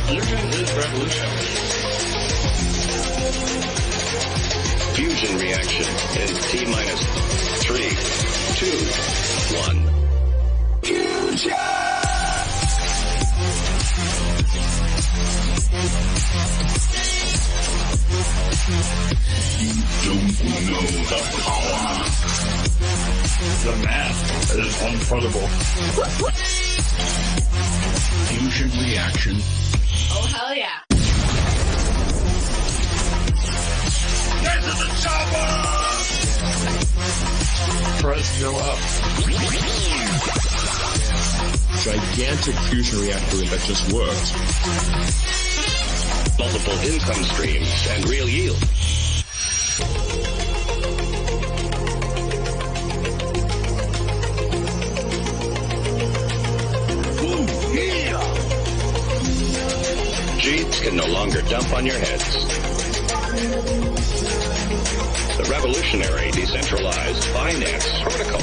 Fusion is revolutionary. Fusion reaction in T-minus 3, 2, 1. Fusion! You don't know the power. The math is Un-Fuddable. Fusion reaction. Oh, hell yeah. Get to the chopper! Press go up. Gigantic fusion reactor that just worked. Multiple income streams and real yield. Ooh, yeah! Jeeps can no longer dump on your heads. The revolutionary decentralized finance protocol.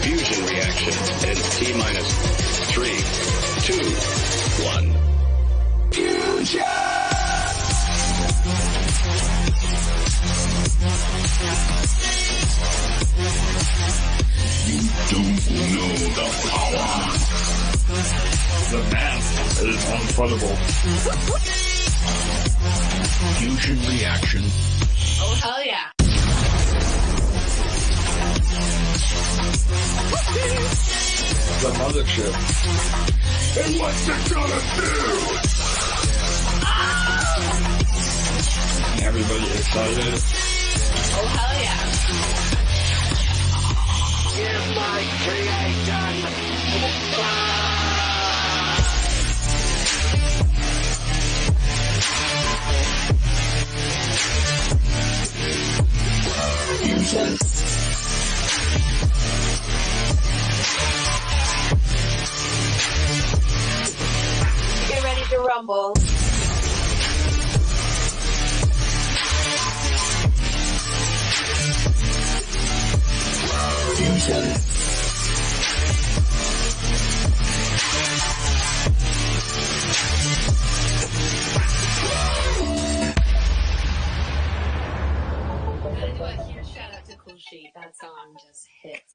Fusion reaction in T-minus 3, 2, 1. Fusion! You don't know the power. The math is Un-Fuddable. Fusion reaction. Oh, hell yeah. The mothership. And what's it gonna do? Everybody excited? Oh, hell yeah. Give my creation! Fusion. Get ready to rumble. Fusion. Gotta do a huge shout out to Cool Sheet. That song just hits.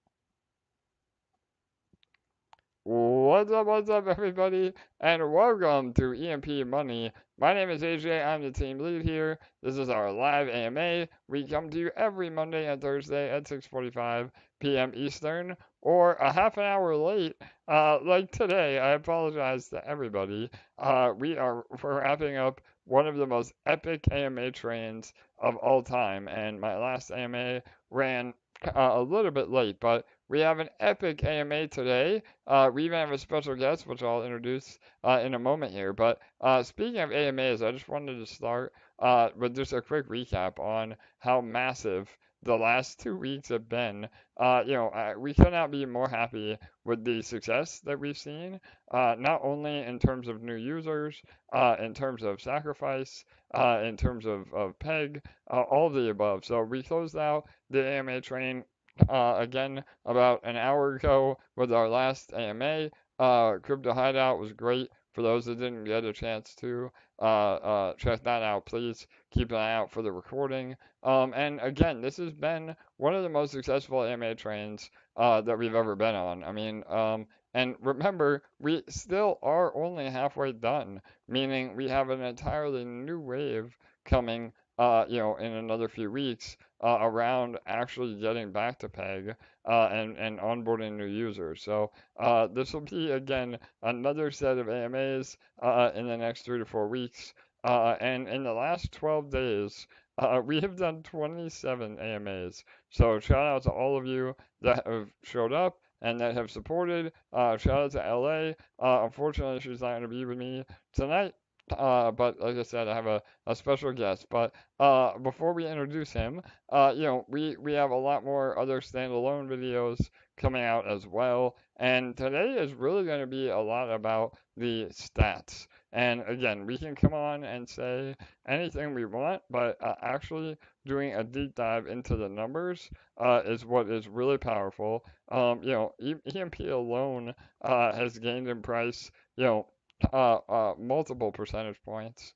What's up, everybody, and welcome to EMP.Money. My name is AJ, I'm the team lead here. This is our live AMA. We come to you every Monday and Thursday at 6:45 p.m. Eastern, or a half an hour late, like today. I apologize to everybody. We're wrapping up one of the most epic AMA trains of all time, and my last AMA ran a little bit late, but we have an epic AMA today. We even have a special guest, which I'll introduce in a moment here. But speaking of AMAs, I just wanted to start with just a quick recap on how massive the last 2 weeks have been. We cannot be more happy with the success that we've seen, not only in terms of new users, in terms of sacrifice, in terms of PEG, all of the above. So we closed out the AMA train again about an hour ago with our last AMA. Crypto Hideout was great. For those that didn't get a chance to check that out, please keep an eye out for the recording. And again, this has been one of the most successful AMA trains that we've ever been on. I mean, and remember, we still are only halfway done, meaning we have an entirely new wave coming in another few weeks around actually getting back to PEG and onboarding new users. So this will be, again, another set of AMAs in the next 3 to 4 weeks. And in the last 12 days, we have done 27 AMAs. So shout out to all of you that have showed up and that have supported. Shout out to LA. Unfortunately, she's not going to be with me tonight. But like I said, I have a special guest. But before we introduce him, we have a lot more other standalone videos coming out as well. And today is really going to be a lot about the stats. And again, we can come on and say anything we want, but actually doing a deep dive into the numbers is what is really powerful. EMP alone has gained in price, multiple percentage points,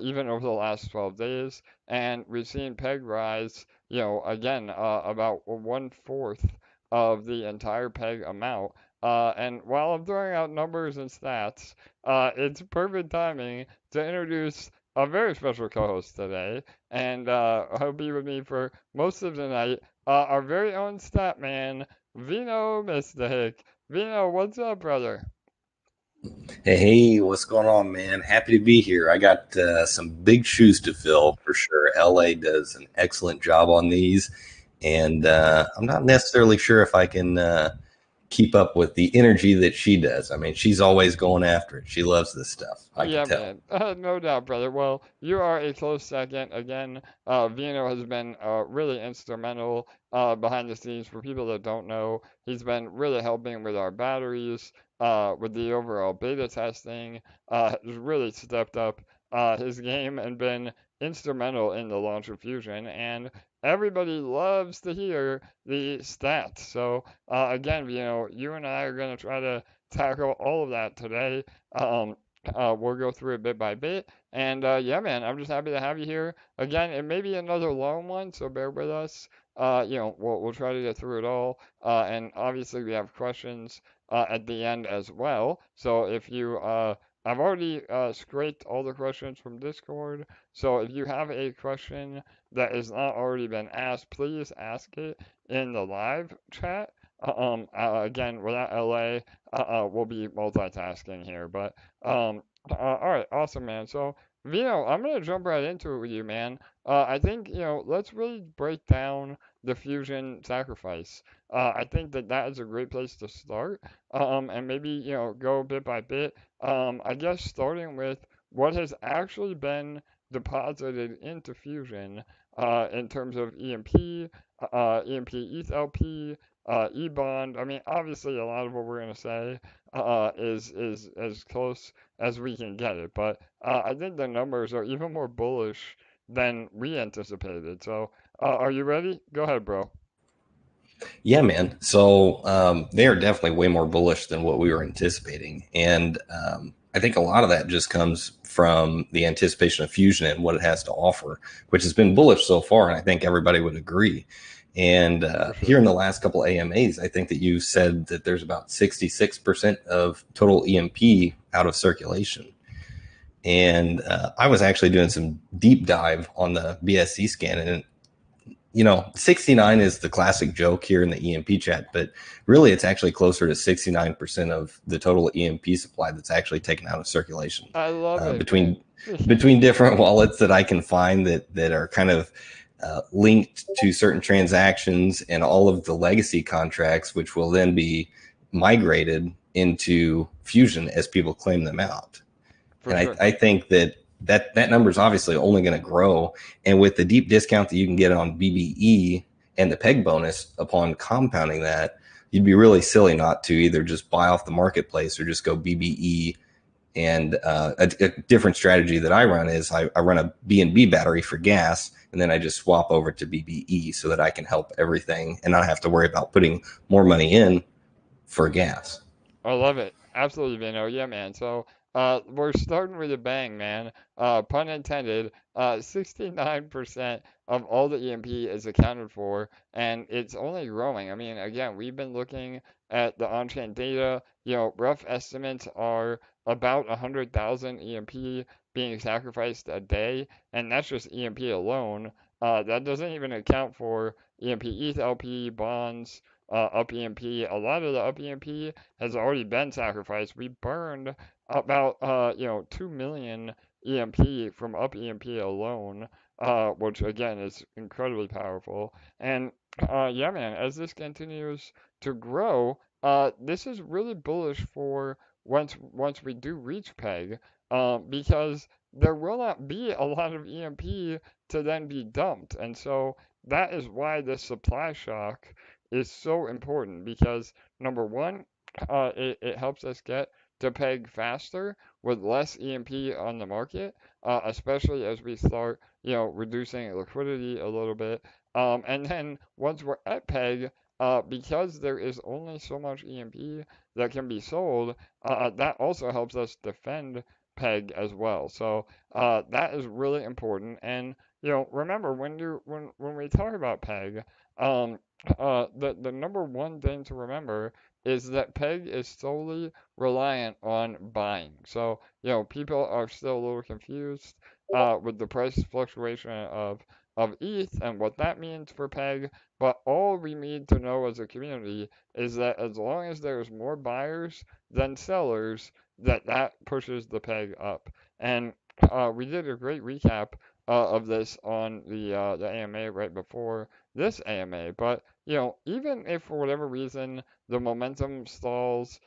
even over the last 12 days. And we've seen PEG rise, again, about 1/4 of the entire PEG amount. And while I'm throwing out numbers and stats, it's perfect timing to introduce a very special co-host today, and he'll be with me for most of the night. Our very own stat man, Vino Mystic. Vino, what's up, brother? Hey, what's going on, man? Happy to be here. I got some big shoes to fill for sure. LA does an excellent job on these, and I'm not necessarily sure if I can keep up with the energy that she does. I mean, she's always going after it. She loves this stuff. I can Yeah, tell. man. No doubt, brother. Well, you are a close second. Again, Vino has been really instrumental behind the scenes. For people that don't know, he's been really helping with our batteries, with the overall beta testing. Has really stepped up his game and been instrumental in the launch of Fusion. And everybody loves to hear the stats. So, again, you and I are going to try to tackle all of that today. Um, we'll go through it bit by bit. And yeah, man, I'm just happy to have you here. Again, it may be another long one, so bear with us. We'll try to get through it all. And obviously, we have questions at the end as well. So if you, I've already scraped all the questions from Discord. So if you have a question that has not already been asked, please ask it in the live chat. Again, without LA, we'll be multitasking here, but all right, awesome, man. So, Vino, I'm gonna jump right into it with you, man. I think let's really break down the fusion sacrifice. I think that is a great place to start. And maybe go bit by bit. I guess starting with what has actually been deposited into fusion, in terms of EMP, EMP ETH LP, E-bond. I mean, obviously, a lot of what we're gonna say is as close as we can get it. But I think the numbers are even more bullish than we anticipated. So, are you ready? Go ahead, bro. Yeah, man. So they are definitely way more bullish than what we were anticipating. And I think a lot of that just comes from the anticipation of Fusion and what it has to offer, which has been bullish so far. And I think everybody would agree. And For here sure. in the last couple AMAs, I think that you said that there's about 66% of total EMP out of circulation. And I was actually doing some deep dive on the BSC scan, and 69 is the classic joke here in the EMP chat, but really it's actually closer to 69% of the total EMP supply that's actually taken out of circulation. I love it, man. Between different wallets that I can find that are kind of linked to certain transactions and all of the legacy contracts, which will then be migrated into Fusion as people claim them out. For And sure. I think that number is obviously only going to grow. And with the deep discount that you can get on BBE and the PEG bonus upon compounding that, you'd be really silly not to either just buy off the marketplace or just go BBE. And a different strategy that I run is I run a BNB battery for gas, and then I just swap over to BBE so that I can help everything and not have to worry about putting more money in for gas. I love it. Absolutely, Vino. Yeah, man. So, we're starting with a bang, man. Pun intended. 69% of all the EMP is accounted for, and it's only growing. I mean, again, we've been looking at the on-chain data. Rough estimates are about 100,000 EMP being sacrificed a day, and that's just EMP alone. That doesn't even account for EMP ETH LP, bonds, up EMP. A lot of the up EMP has already been sacrificed. We burned about 2 million EMP from up EMP alone, which again is incredibly powerful. And yeah, man, as this continues to grow, this is really bullish for once we do reach peg, because there will not be a lot of EMP to then be dumped, and so that is why the supply shock is so important because number one, it helps us get to peg faster with less EMP on the market, especially as we start, reducing liquidity a little bit. And then once we're at peg, because there is only so much EMP that can be sold, that also helps us defend peg as well. So that is really important. And remember when we talk about peg, the number one thing to remember is that peg is solely reliant on buying. So people are still a little confused with the price fluctuation of ETH and what that means for peg. But all we need to know as a community is that as long as there's more buyers than sellers, that pushes the peg up. And we did a great recap of this on the AMA right before this AMA. But even if for whatever reason the momentum stalls,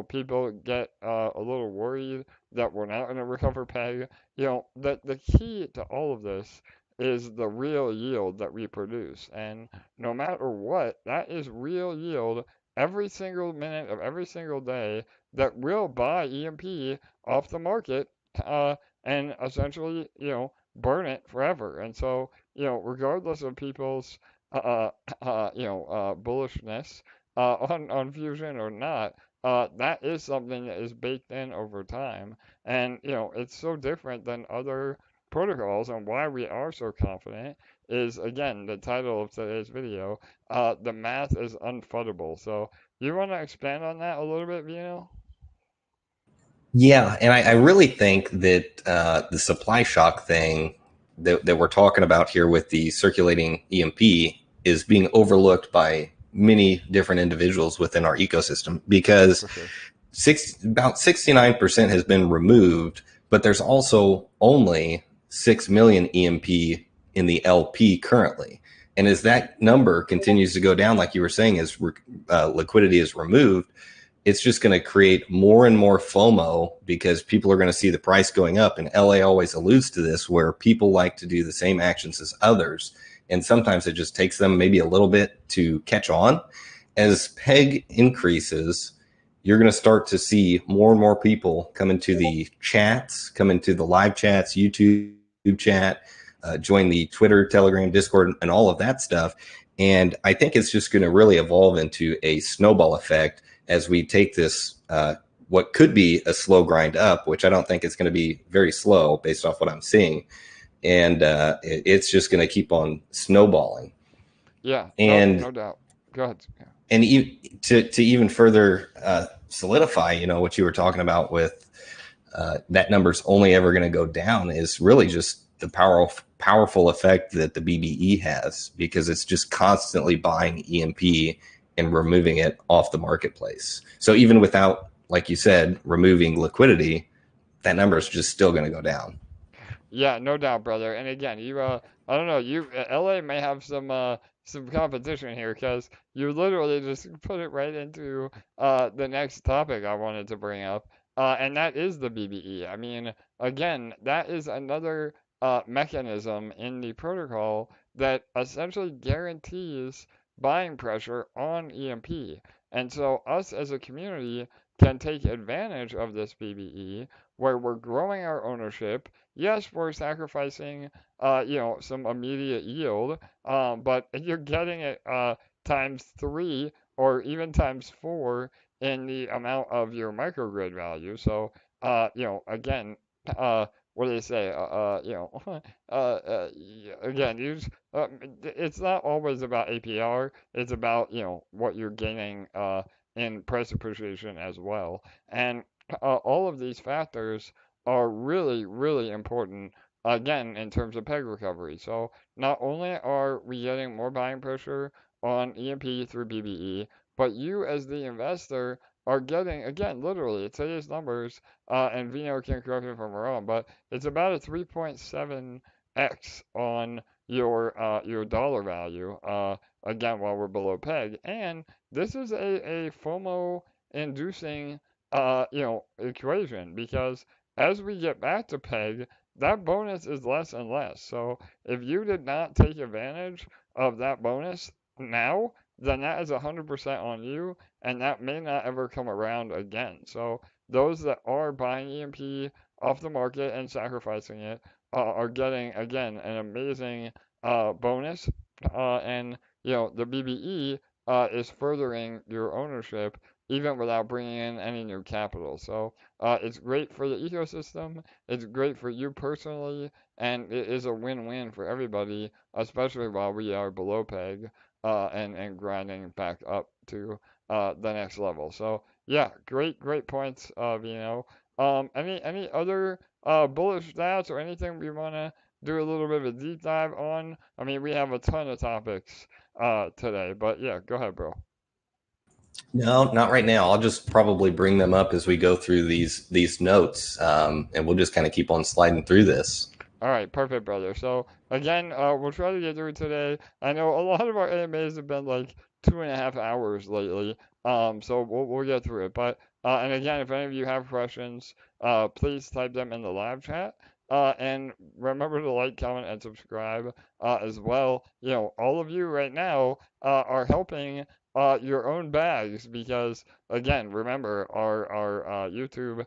people get a little worried that we're not going to recover peg. The key to all of this is the real yield that we produce. And no matter what, that is real yield every single minute of every single day that will buy EMP off the market and essentially, burn it forever. And so, regardless of people's, bullishness on Fusion or not, that is something that is baked in over time. And, it's so different than other protocols, and why we are so confident is, again, the title of today's video, the math is unfuddable. So you want to expand on that a little bit, Vino? Yeah, and I really think that the supply shock thing that we're talking about here with the circulating EMP is being overlooked by many different individuals within our ecosystem, because about 69% has been removed, but there's also only 6 million EMP in the LP currently. And as that number continues to go down, like you were saying, as liquidity is removed, it's just going to create more and more FOMO, because people are going to see the price going up. And LA always alludes to this, where people like to do the same actions as others. And sometimes it just takes them maybe a little bit to catch on. As PEG increases, you're going to start to see more and more people come into the chats, come into the live chats, YouTube chat, join the Twitter, Telegram, Discord, and all of that stuff. And I think it's just going to really evolve into a snowball effect as we take this, what could be a slow grind up, which I don't think it's going to be very slow based off what I'm seeing. And it's just going to keep on snowballing. Yeah, and no doubt. Go ahead. Yeah. And to even further solidify, what you were talking about with that number's only ever going to go down, is really just the powerful effect that the BBE has, because it's just constantly buying EMP and removing it off the marketplace. So even without, like you said, removing liquidity, that number is just still going to go down. Yeah, no doubt, brother. And again, I don't know, LA may have some competition here, because you literally just put it right into the next topic I wanted to bring up, and that is the BBE. I mean, again, that is another mechanism in the protocol that essentially guarantees buying pressure on EMP. And so us as a community can take advantage of this BBE, where we're growing our ownership. Yes, we're sacrificing, some immediate yield, but you're getting it times 3 or even times 4 in the amount of your microgrid value. So, again, what do they say? Again, it's not always about APR. It's about, what you're gaining in price appreciation as well. And all of these factors are really, really important, again, in terms of peg recovery. So not only are we getting more buying pressure on EMP through BBE, but you as the investor are getting, again, literally, today's numbers, and Vino can correct me if I'm wrong, but it's about a 3.7x on your dollar value, again, while we're below peg. And this is a FOMO inducing equation, because as we get back to peg, that bonus is less and less. So if you did not take advantage of that bonus now, then that is 100% on you, and that may not ever come around again. So those that are buying EMP off the market and sacrificing it are getting, again, an amazing bonus, and the BBE is furthering your ownership even without bringing in any new capital. So it's great for the ecosystem, it's great for you personally, and it is a win-win for everybody, especially while we are below peg and grinding back up to the next level. So yeah, great points, Vino. Any other bullish stats or anything we want to do a little bit of a deep dive on? I mean, we have a ton of topics today, but yeah, go ahead, bro. No, not right now. I'll just probably bring them up as we go through these notes, and we'll just kind of keep on sliding through this. All right, perfect, brother. So again, we'll try to get through today. I know a lot of our AMAs have been like 2.5 hours lately, so we'll get through it. But and again, if any of you have questions, please type them in the live chat. And remember to like, comment, and subscribe as well. You know, all of you right now are helping your own bags because, again, remember our YouTube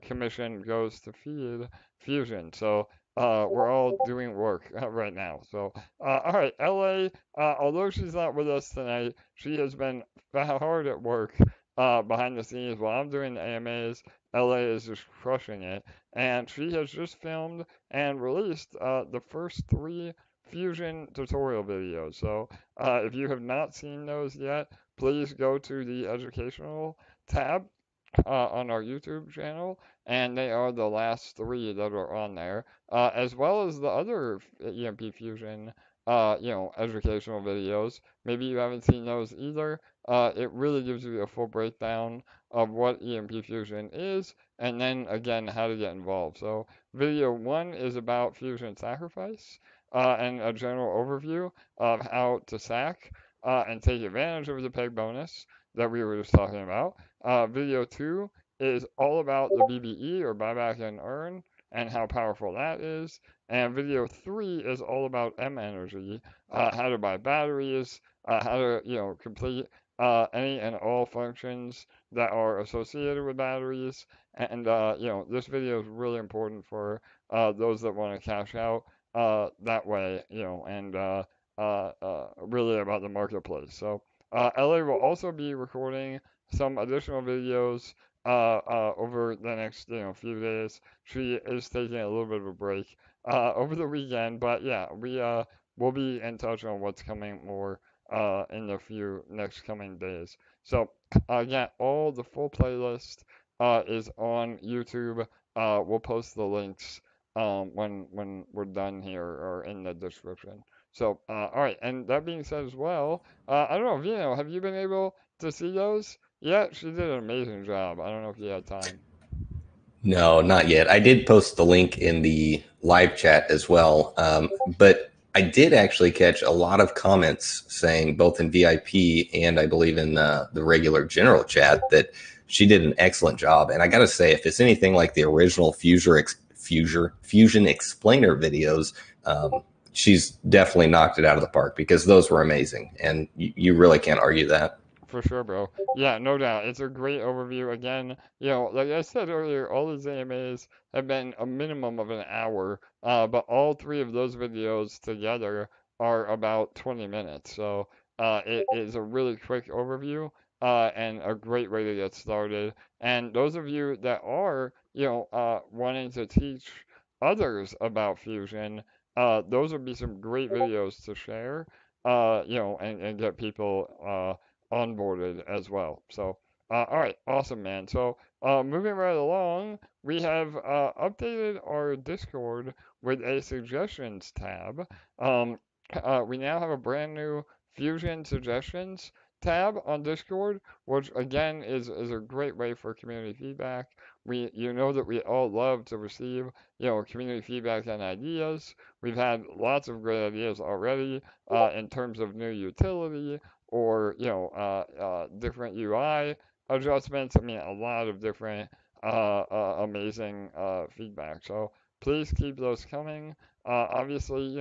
commission goes to feed Fusion. So we're all doing work right now. So, all right, LA, although she's not with us tonight, she has been hard at work behind the scenes while I'm doing the AMAs. LA is just crushing it. And she has just filmed and released the first 3 Fusion tutorial videos. So, if you have not seen those yet, please go to the educational tab on our YouTube channel, and they are the last 3 that are on there, as well as the other EMP Fusion, educational videos. Maybe you haven't seen those either. It really gives you a full breakdown of what EMP Fusion is, and then again how to get involved. So video 1 is about Fusion Sacrifice, and a general overview of how to sack and take advantage of the peg bonus that we were just talking about. Video 2 is all about the BBE or buyback and earn and how powerful that is. And video 3 is all about M energy, how to buy batteries, how to complete any and all functions that are associated with batteries. And this video is really important for those that want to cash out that way, and really about the marketplace. So LA will also be recording some additional videos over the next few days. She is taking a little bit of a break over the weekend, but yeah, we'll be in touch on what's coming more in the few next coming days. So again, all the full playlist is on YouTube. We'll post the links when we're done here or in the description. So all right, and that being said as well, I don't know, Vino, have you been able to see those? Yeah, she did an amazing job. I don't know if you had time. No, not yet. I did post the link in the live chat as well, but I did actually catch a lot of comments saying, both in VIP and I believe in the regular general chat, that she did an excellent job. And I got to say, if it's anything like the original Fusion Explainer videos, she's definitely knocked it out of the park, because those were amazing, and you really can't argue that. For sure, bro. Yeah, no doubt. It's a great overview. Again, like I said earlier, all these AMAs have been a minimum of an hour, but all 3 of those videos together are about 20 minutes. So it is a really quick overview and a great way to get started. And those of you that are, wanting to teach others about Fusion, those would be some great videos to share, and get people onboarded as well. So, all right, awesome, man. So, moving right along, we have updated our Discord with a suggestions tab. We now have a brand new Fusion suggestions tab on Discord, which again is a great way for community feedback. You know that we all love to receive community feedback and ideas. We've had lots of great ideas already in terms of new utility or different UI adjustments. I mean, a lot of different amazing feedback. So please keep those coming. Obviously,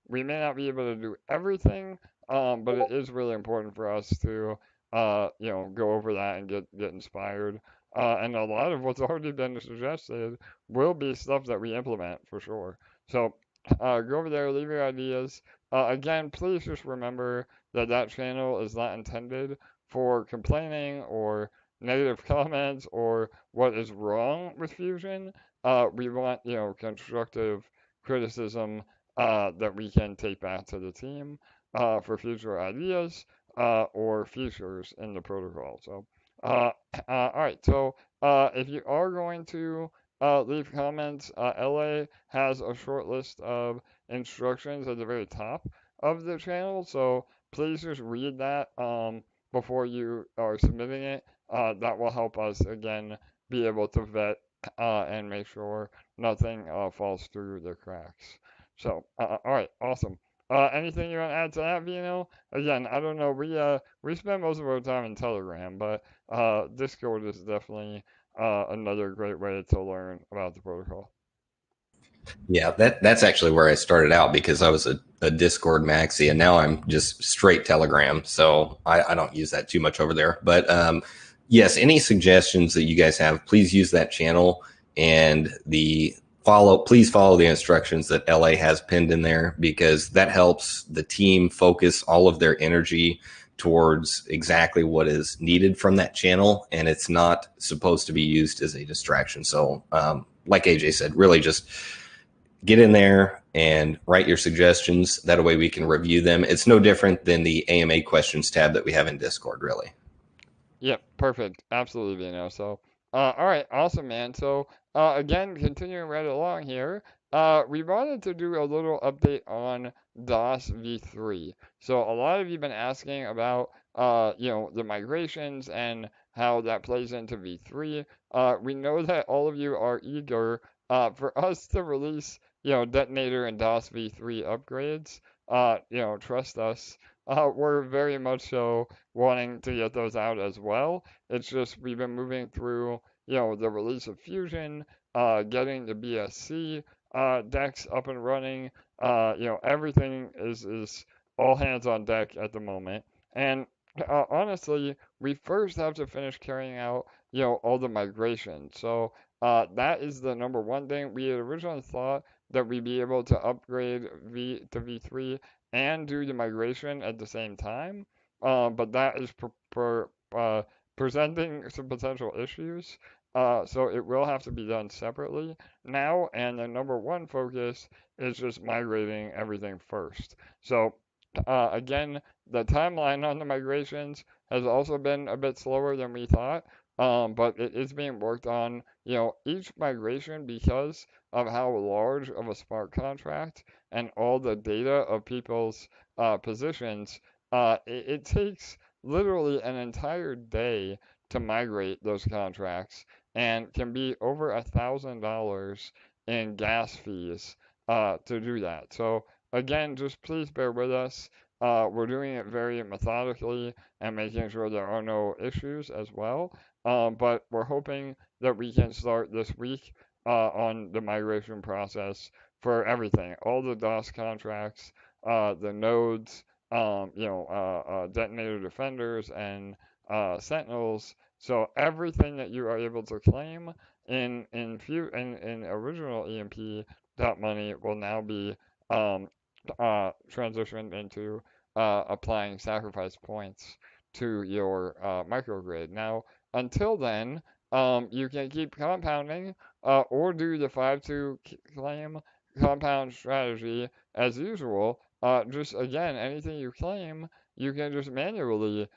we may not be able to do everything, but it is really important for us to go over that and get inspired. And a lot of what's already been suggested will be stuff that we implement for sure. So go over there, leave your ideas. Again, please just remember that that channel is not intended for complaining or negative comments or what is wrong with Fusion. We want, constructive criticism that we can take back to the team for future ideas or features in the protocol. So, all right. So, if you are going to leave comments, LA has a short list of instructions at the very top of the channel. So please just read that before you are submitting it. That will help us again be able to vet and make sure nothing falls through the cracks. So, all right, awesome. Anything you want to add to that, Vino? Again, I don't know. We spend most of our time in Telegram, but Discord is definitely another great way to learn about the protocol. Yeah, that's actually where I started out because I was a Discord maxi, and now I'm just straight Telegram. So I don't use that too much over there. But yes, any suggestions that you guys have, please use that channel, and please follow the instructions that LA has pinned in there, because that helps the team focus all of their energy towards exactly what is needed from that channel, and it's not supposed to be used as a distraction. So like AJ said, really just get in there and write your suggestions. That way we can review them. It's no different than the AMA questions tab that we have in Discord, really. Yep, perfect. Absolutely, Vino. So, all right, awesome, man. So, again, continuing right along here, we wanted to do a little update on DAAS v3. So, a lot of you have been asking about, the migrations and how that plays into v3. We know that all of you are eager for us to release, Detonator and DAAS v3 upgrades. Trust us. We're very much so wanting to get those out as well. It's just we've been moving through, the release of Fusion, getting the BSC decks up and running. Everything is all hands on deck at the moment. And honestly, we first have to finish carrying out, all the migration. So that is the number one thing. We had originally thought that we'd be able to upgrade to V3 and do the migration at the same time, but that is presenting some potential issues. So it will have to be done separately now, and the number one focus is just migrating everything first. So again, the timeline on the migrations has also been a bit slower than we thought, but it is being worked on, each migration, because of how large of a smart contract and all the data of people's positions, it takes literally an entire day to migrate those contracts, and can be over $1,000 in gas fees to do that. So again, just please bear with us. We're doing it very methodically and making sure there are no issues as well. But we're hoping that we can start this week on the migration process for everything, all the DAAS contracts, the nodes, detonator defenders, and sentinels. So everything that you are able to claim in original EMP.Money will now be transitioned into applying sacrifice points to your microgrid. Now, until then, you can keep compounding or do the 5-2 claim compound strategy as usual. Just again, anything you claim, you can just manually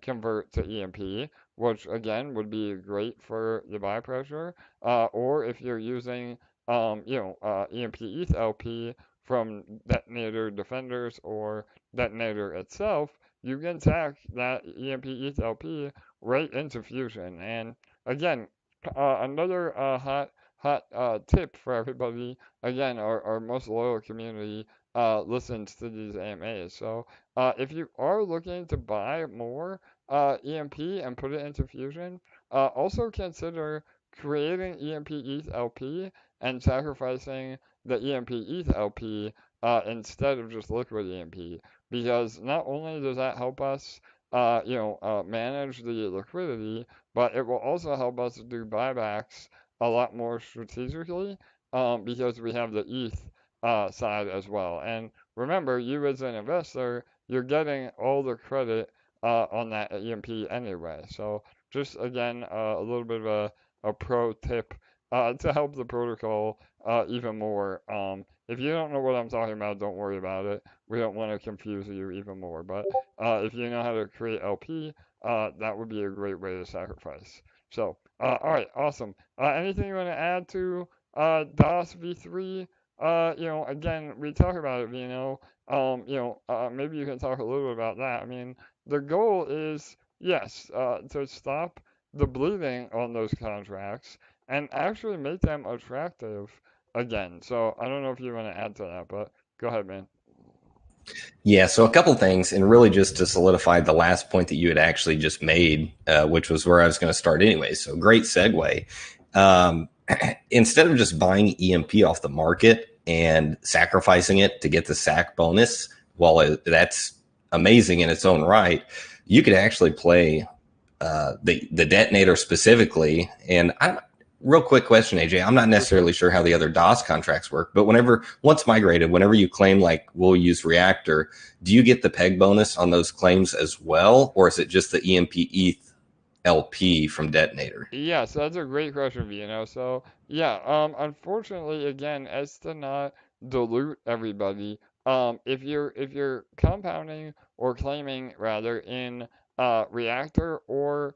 convert to EMP, which again would be great for the buy pressure. Or if you're using, EMP ETH LP from Detonator Defenders or Detonator itself, you can tack that EMP ETH LP right into Fusion. And again, another hot tip for everybody. Again, our most loyal community listens to these AMAs. So if you are looking to buy more EMP and put it into Fusion, also consider creating EMP ETH LP and sacrificing the EMP ETH LP instead of just liquid EMP, because not only does that help us manage the liquidity, but it will also help us do buybacks a lot more strategically, because we have the ETH side as well. And remember, you as an investor, you're getting all the credit on that EMP anyway. So just again, a little bit of a pro tip to help the protocol even more. If you don't know what I'm talking about, don't worry about it. We don't want to confuse you even more. But if you know how to create LP, that would be a great way to sacrifice. So, all right, awesome. Anything you want to add to DAAS v3? Again, we talk about it, maybe you can talk a little bit about that. I mean, the goal is, yes, to stop the bleeding on those contracts and actually make them attractive again. So I don't know if you want to add to that, but go ahead, man. Yeah, so a couple things, and really just to solidify the last point that you had actually just made, which was where I was going to start anyway. So great segue. Instead of just buying EMP off the market and sacrificing it to get the SAC bonus, while that's amazing in its own right, you could actually play the detonator specifically. And real quick question, AJ. I'm not necessarily sure how the other DAAS contracts work, but once migrated, whenever you claim like we'll use Reactor, do you get the peg bonus on those claims as well, or is it just the EMP ETH LP from detonator? Yeah, so that's a great question, So yeah, unfortunately, again, as to not dilute everybody, if you're compounding or claiming rather in reactor or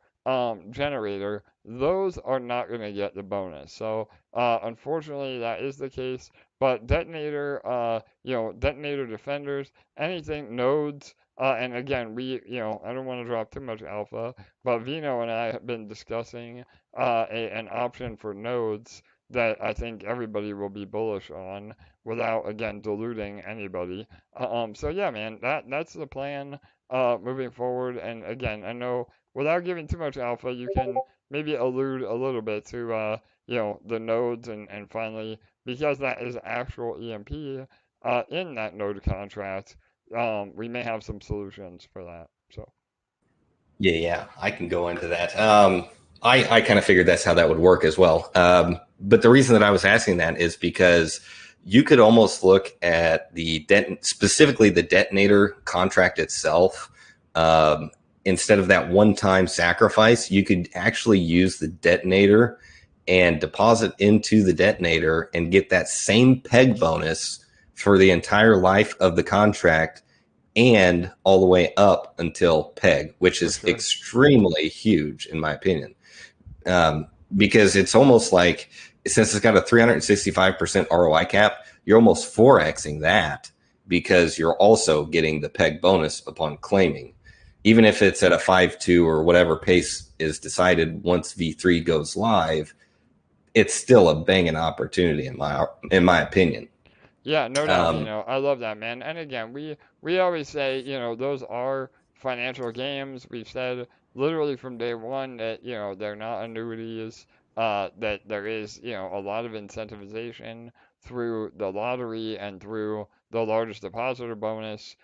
generator, those are not going to get the bonus. So unfortunately, that is the case. But detonator, detonator defenders, anything nodes. And again, I don't want to drop too much alpha, but Vino and I have been discussing an option for nodes that I think everybody will be bullish on without, again, diluting anybody. So yeah, man, that's the plan moving forward. And again, I know without giving too much alpha, you can maybe allude a little bit to the nodes and finally, because that is actual EMP in that node contract, we may have some solutions for that. So. Yeah, I can go into that. I kind of figured that's how that would work as well. But the reason that I was asking that is because you could almost look at specifically the detonator contract itself. Instead of that one-time sacrifice, you could actually use the detonator and deposit into the detonator and get that same peg bonus for the entire life of the contract and all the way up until peg, which is extremely huge in my opinion. Because it's almost like, since it's got a 365% ROI cap, you're almost 4xing that because you're also getting the peg bonus upon claiming. Even if it's at a 5.2 or whatever pace is decided once V3 goes live, it's still a banging opportunity in my opinion. Yeah, no doubt, I love that, man. And again, we always say, those are financial games. We've said literally from day one that, they're not annuities, that there is, a lot of incentivization through the lottery and through the largest depositor bonus,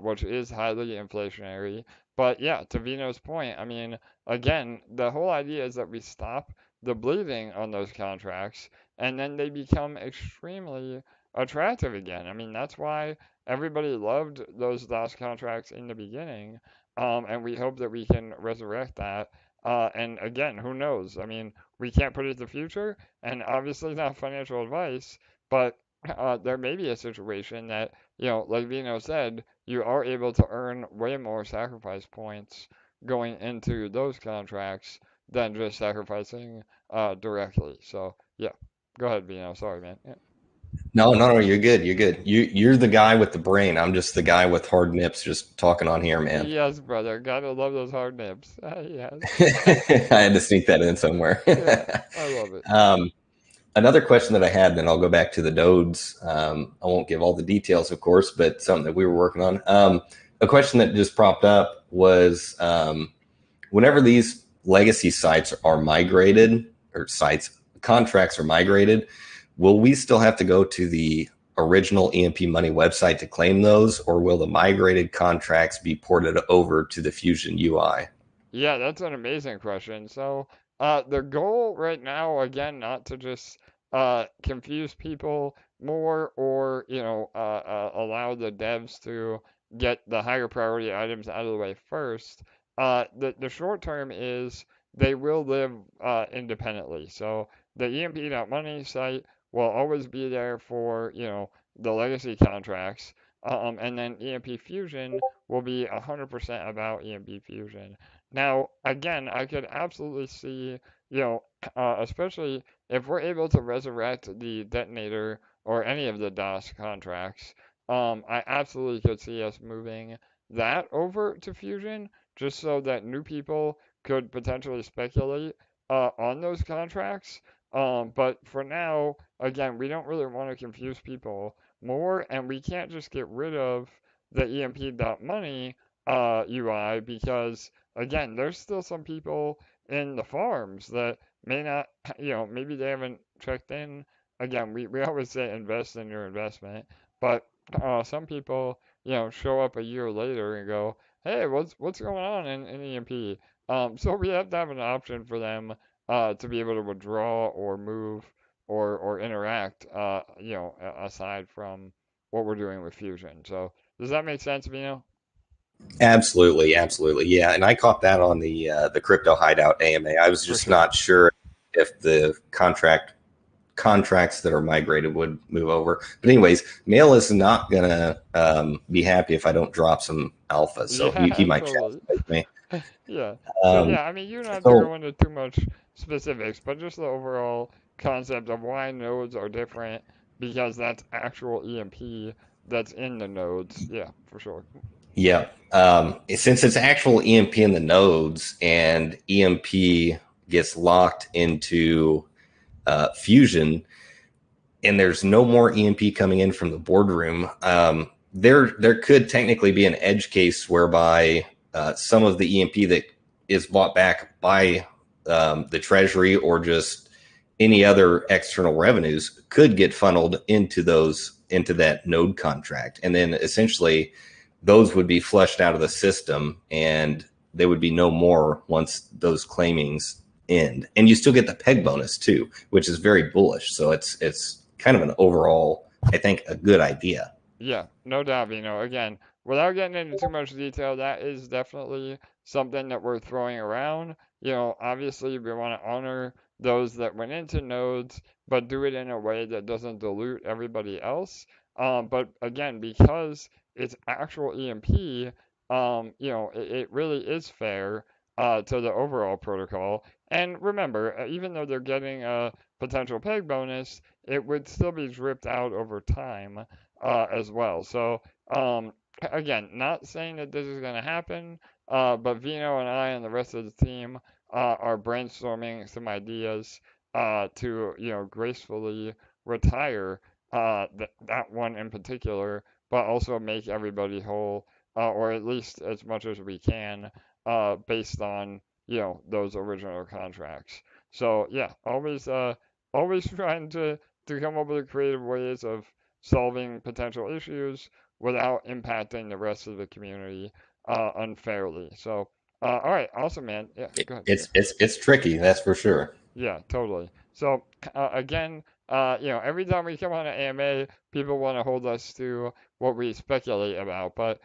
which is highly inflationary. But yeah, to Vino's point, I mean, again, the whole idea is that we stop the bleeding on those contracts and then they become extremely attractive again. I mean, that's why everybody loved those DAAS contracts in the beginning, and we hope that we can resurrect that. And again, who knows? I mean, we can't predict the future, and obviously not financial advice, but there may be a situation that, like Vino said, you are able to earn way more sacrifice points going into those contracts than just sacrificing directly. So, yeah, go ahead, Vino. Sorry, man. Yeah. No, you're good. You're good. You're the guy with the brain. I'm just the guy with hard nips, just talking on here, man. Yes, brother. Gotta love those hard nips. Yes. I had to sneak that in somewhere. Yeah, I love it. Another question that I had, then I'll go back to the nodes. I won't give all the details, of course, but something that we were working on. A question that just propped up was whenever these legacy sites are migrated, or contracts are migrated, will we still have to go to the original EMP.Money website to claim those, or will the migrated contracts be ported over to the Fusion UI? Yeah, that's an amazing question. So, the goal right now, again, not to just confuse people more, or allow the devs to get the higher priority items out of the way first. The short term is they will live independently. So the EMP.Money site will always be there for the legacy contracts, and then EMP Fusion will be 100% about EMP Fusion. Now, again, I could absolutely see, especially if we're able to resurrect the detonator or any of the DAAS contracts, I absolutely could see us moving that over to Fusion just so that new people could potentially speculate on those contracts. But for now, again, we don't really want to confuse people more, and we can't just get rid of the EMP.Money UI because, again, there's still some people in the farms that may not, maybe they haven't checked in. Again, we always say invest in your investment, but some people, show up a year later and go, hey, what's going on in EMP? So we have to have an option for them to be able to withdraw or move or interact, aside from what we're doing with Fusion. So does that make sense, Vino? Absolutely, absolutely, yeah. And I caught that on the crypto hideout AMA. I was For just sure. not sure if the contracts that are migrated would move over. But anyways, Mail is not gonna be happy if I don't drop some alpha, so he Yeah, might totally. chastise me. Yeah. So Um, yeah, I mean, you don't have to so go into too much specifics, but just the overall concept of why nodes are different because that's actual EMP that's in the nodes. Yeah, for sure. yeah, since it's actual EMP in the nodes and EMP gets locked into Fusion, and there's no more EMP coming in from the boardroom, there could technically be an edge case whereby some of the EMP that is bought back by the Treasury or just any other external revenues could get funneled into that node contract, and then essentially those would be flushed out of the system, and there would be no more once those claimings end. And you still get the peg bonus too, which is very bullish. So it's kind of an overall, I think, a good idea. Yeah, no doubt, Again, without getting into too much detail, that is definitely something that we're throwing around. Obviously we want to honor those that went into nodes, but do it in a way that doesn't dilute everybody else. But again, because it's actual EMP, it really is fair to the overall protocol. And remember, even though they're getting a potential peg bonus, it would still be dripped out over time as well. So again, not saying that this is going to happen, but Vino and I and the rest of the team are brainstorming some ideas to gracefully retire that one in particular, but also make everybody whole, or at least as much as we can, based on those original contracts. So yeah, always trying to come up with creative ways of solving potential issues without impacting the rest of the community unfairly. So, all right, awesome, man. Yeah, go ahead. Yeah, It's tricky, that's for sure. yeah, totally. So, again, every time we come on an AMA, people want to hold us to what we speculate about, but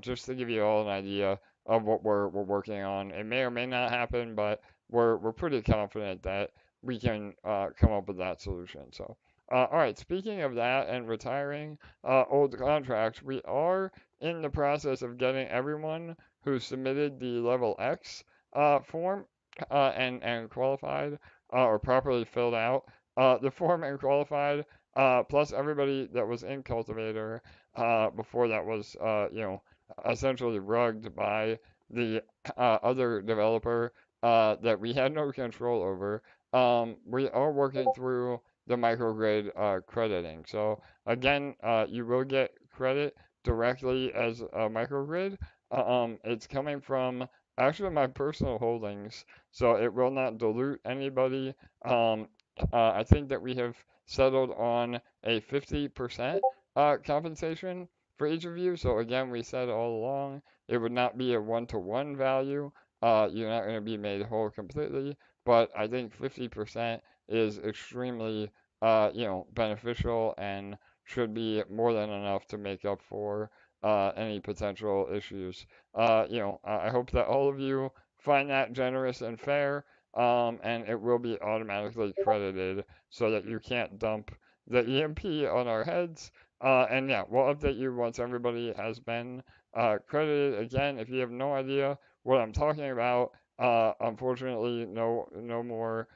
just to give you all an idea of what we're working on, it may or may not happen, but we're pretty confident that we can come up with that solution. So. All right, speaking of that and retiring old contracts, we are in the process of getting everyone who submitted the LevelX form and qualified or properly filled out the form and qualified, plus everybody that was in Cultivator before that was, essentially rugged by the other developer that we had no control over. We are working through the microgrid crediting. So again, you will get credit directly as a microgrid. It's coming from actually my personal holdings, so it will not dilute anybody. I think that we have settled on a 50% compensation for each of you. So again, we said all along it would not be a one-to-one value. You're not going to be made whole completely, but I think 50% is extremely, beneficial and should be more than enough to make up for any potential issues. I hope that all of you find that generous and fair, and it will be automatically credited so that you can't dump the EMP on our heads. And yeah, we'll update you once everybody has been credited. Again, if you have no idea what I'm talking about, unfortunately, no more.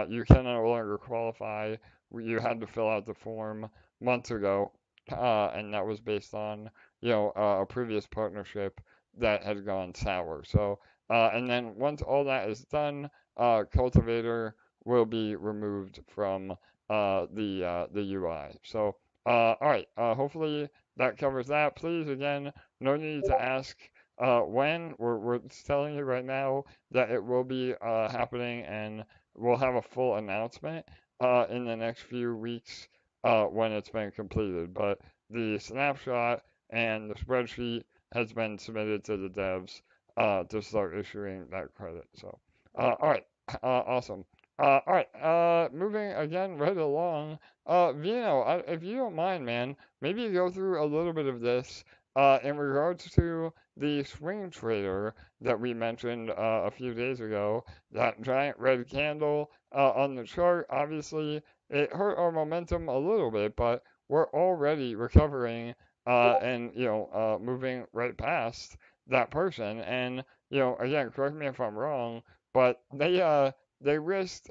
You can no longer qualify. You had to fill out the form months ago, and that was based on a previous partnership that had gone sour. So, and then once all that is done, Cultivator will be removed from the UI. So, all right. Hopefully that covers that. Please, again, no need to ask when. We're telling you right now that it will be happening, and we'll have a full announcement in the next few weeks when it's been completed. But the snapshot and the spreadsheet has been submitted to the devs to start issuing that credit. So, all right, awesome. All right, moving again right along. Vino, if you don't mind, man, maybe go through a little bit of this in regards to the swing trader that we mentioned a few days ago. That giant red candle on the chart. Obviously, it hurt our momentum a little bit, but we're already recovering and moving right past that person. And again, correct me if I'm wrong, but they risked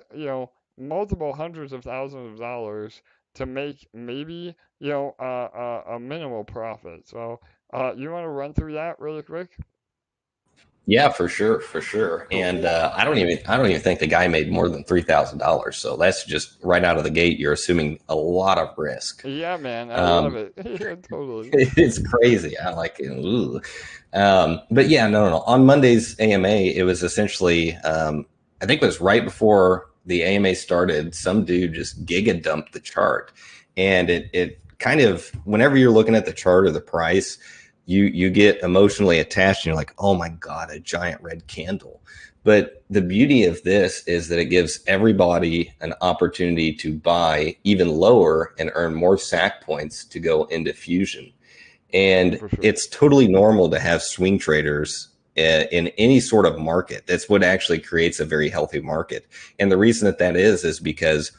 multiple hundreds of thousands of dollars to make maybe a minimal profit. So you want to run through that really quick? Yeah, for sure, for sure. Cool. And I don't even think the guy made more than $3,000. So that's just right out of the gate. You're assuming a lot of risk. Yeah, man, I love Um, it. Yeah, totally. it's crazy. I like it. Ooh. But yeah, no. On Monday's AMA, it was essentially, I think it was right before the AMA started, some dude just giga dumped the chart. And it kind of, whenever you're looking at the chart or the price, you get emotionally attached and you're like, oh my God, a giant red candle. But the beauty of this is that it gives everybody an opportunity to buy even lower and earn more SAC points to go into Fusion. And For sure. it's totally normal to have swing traders in any sort of market. That's what actually creates a very healthy market. And the reason that is because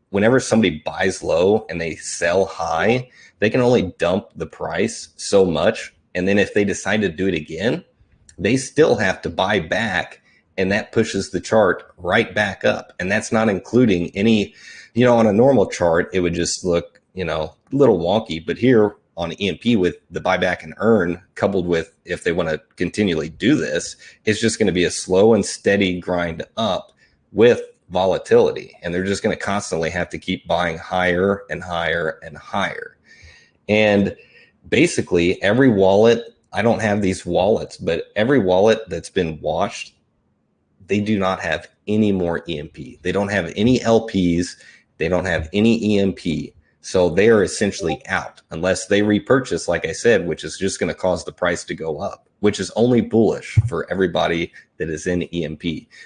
whenever somebody buys low and they sell high, they can only dump the price so much. And then if they decide to do it again, they still have to buy back, and that pushes the chart right back up. And that's not including any, on a normal chart, it would just look, a little wonky. But here on EMP with the buyback and earn, coupled with if they want to continually do this, it's just going to be a slow and steady grind up with volatility. And they're just going to constantly have to keep buying higher and higher and higher. And basically every wallet, I don't have these wallets, but every wallet that's been watched, they do not have any more EMP. They don't have any LPs. They don't have any EMP. So they are essentially out unless they repurchase, like I said, which is just going to cause the price to go up, which is only bullish for everybody that is in EMP.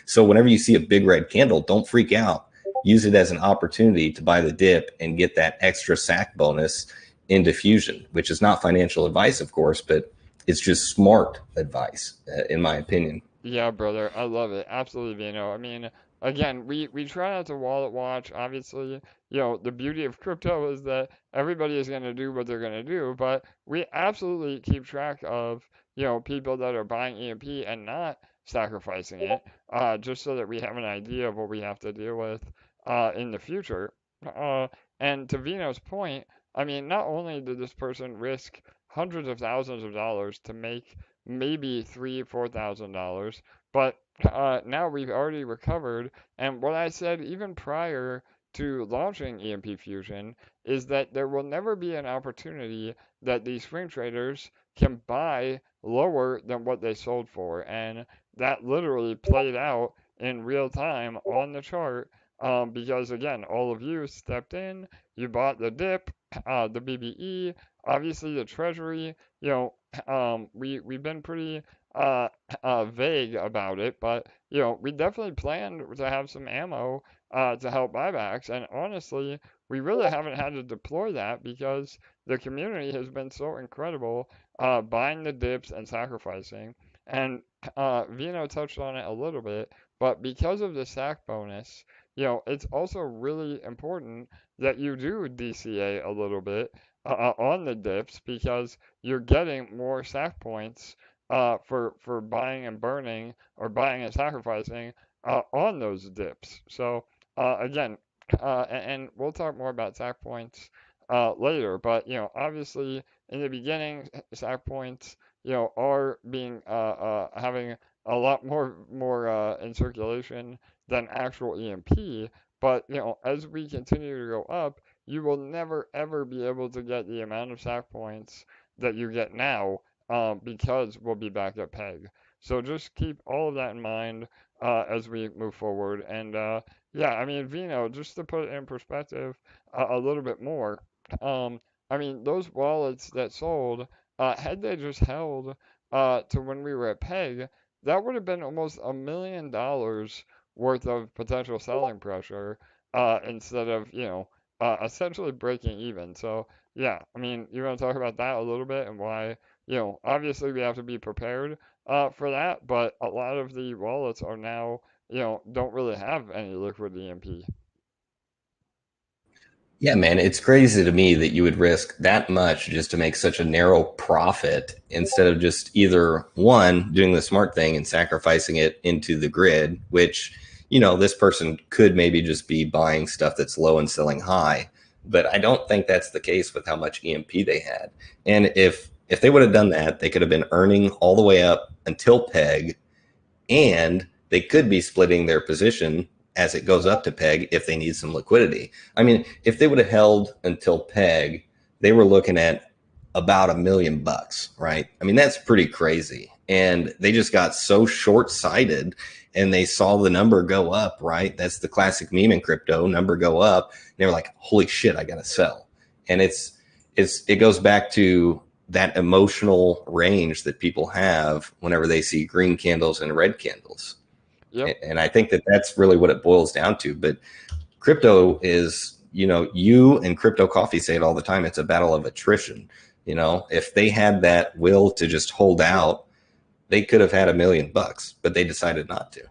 So whenever you see a big red candle, don't freak out. Use it as an opportunity to buy the dip and get that extra SAC bonus into Fusion, which is not financial advice, of course, but it's just smart advice, in my opinion. Yeah, brother, I love it. Absolutely, Vino. I mean, again, we try not to wallet watch. Obviously, the beauty of crypto is that everybody is going to do what they're going to do, but we absolutely keep track of, people that are buying EMP and not sacrificing it, just so that we have an idea of what we have to deal with in the future. Uh, and to Vino's point, I mean, not only did this person risk hundreds of thousands of dollars to make maybe $3,000, $4,000. But now we've already recovered. And what I said even prior to launching EMP Fusion is that there will never be an opportunity that these swing traders can buy lower than what they sold for. And that literally played out in real time on the chart. Because again, all of you stepped in, you bought the dip, the BBE, obviously the treasury, we've been pretty vague about it, but we definitely plan to have some ammo to help buybacks. And honestly, we really haven't had to deploy that because the community has been so incredible, buying the dips and sacrificing. And Vino touched on it a little bit, but because of the sack bonus, it's also really important that you do DCA a little bit on the dips because you're getting more sack points for buying and burning or buying and sacrificing on those dips. So again, and we'll talk more about sack points later, but obviously in the beginning, sack points are being having a lot more in circulation than actual EMP. But as we continue to go up, you will never ever be able to get the amount of sack points that you get now because we'll be back at peg. So just keep all of that in mind as we move forward. And yeah, I mean, Vino, just to put it in perspective a little bit more, I mean, those wallets that sold, had they just held to when we were at peg, that would have been almost $1 million worth of potential selling pressure instead of, essentially breaking even. So, yeah, I mean, you want to talk about that a little bit and why, obviously we have to be prepared for that, but a lot of the wallets are now, don't really have any liquid EMP. Yeah, man, it's crazy to me that you would risk that much just to make such a narrow profit instead of just either one, doing the smart thing and sacrificing it into the grid, which, this person could maybe just be buying stuff that's low and selling high. But I don't think that's the case with how much EMP they had. And if they would have done that, they could have been earning all the way up until peg, and they could be splitting their position as it goes up to peg if they need some liquidity. I mean, if they would have held until peg, they were looking at about $1 million, right? I mean, that's pretty crazy. And they just got so short-sighted and they saw the number go up, right? That's the classic meme in crypto, number go up. And they were like, holy shit, I gotta sell. And it goes back to that emotional range that people have whenever they see green candles and red candles. Yep. And I think that that's really what it boils down to. But crypto is, you and Crypto Coffee say it all the time. It's a battle of attrition. If they had that will to just hold out, they could have had $1 million, but they decided not to.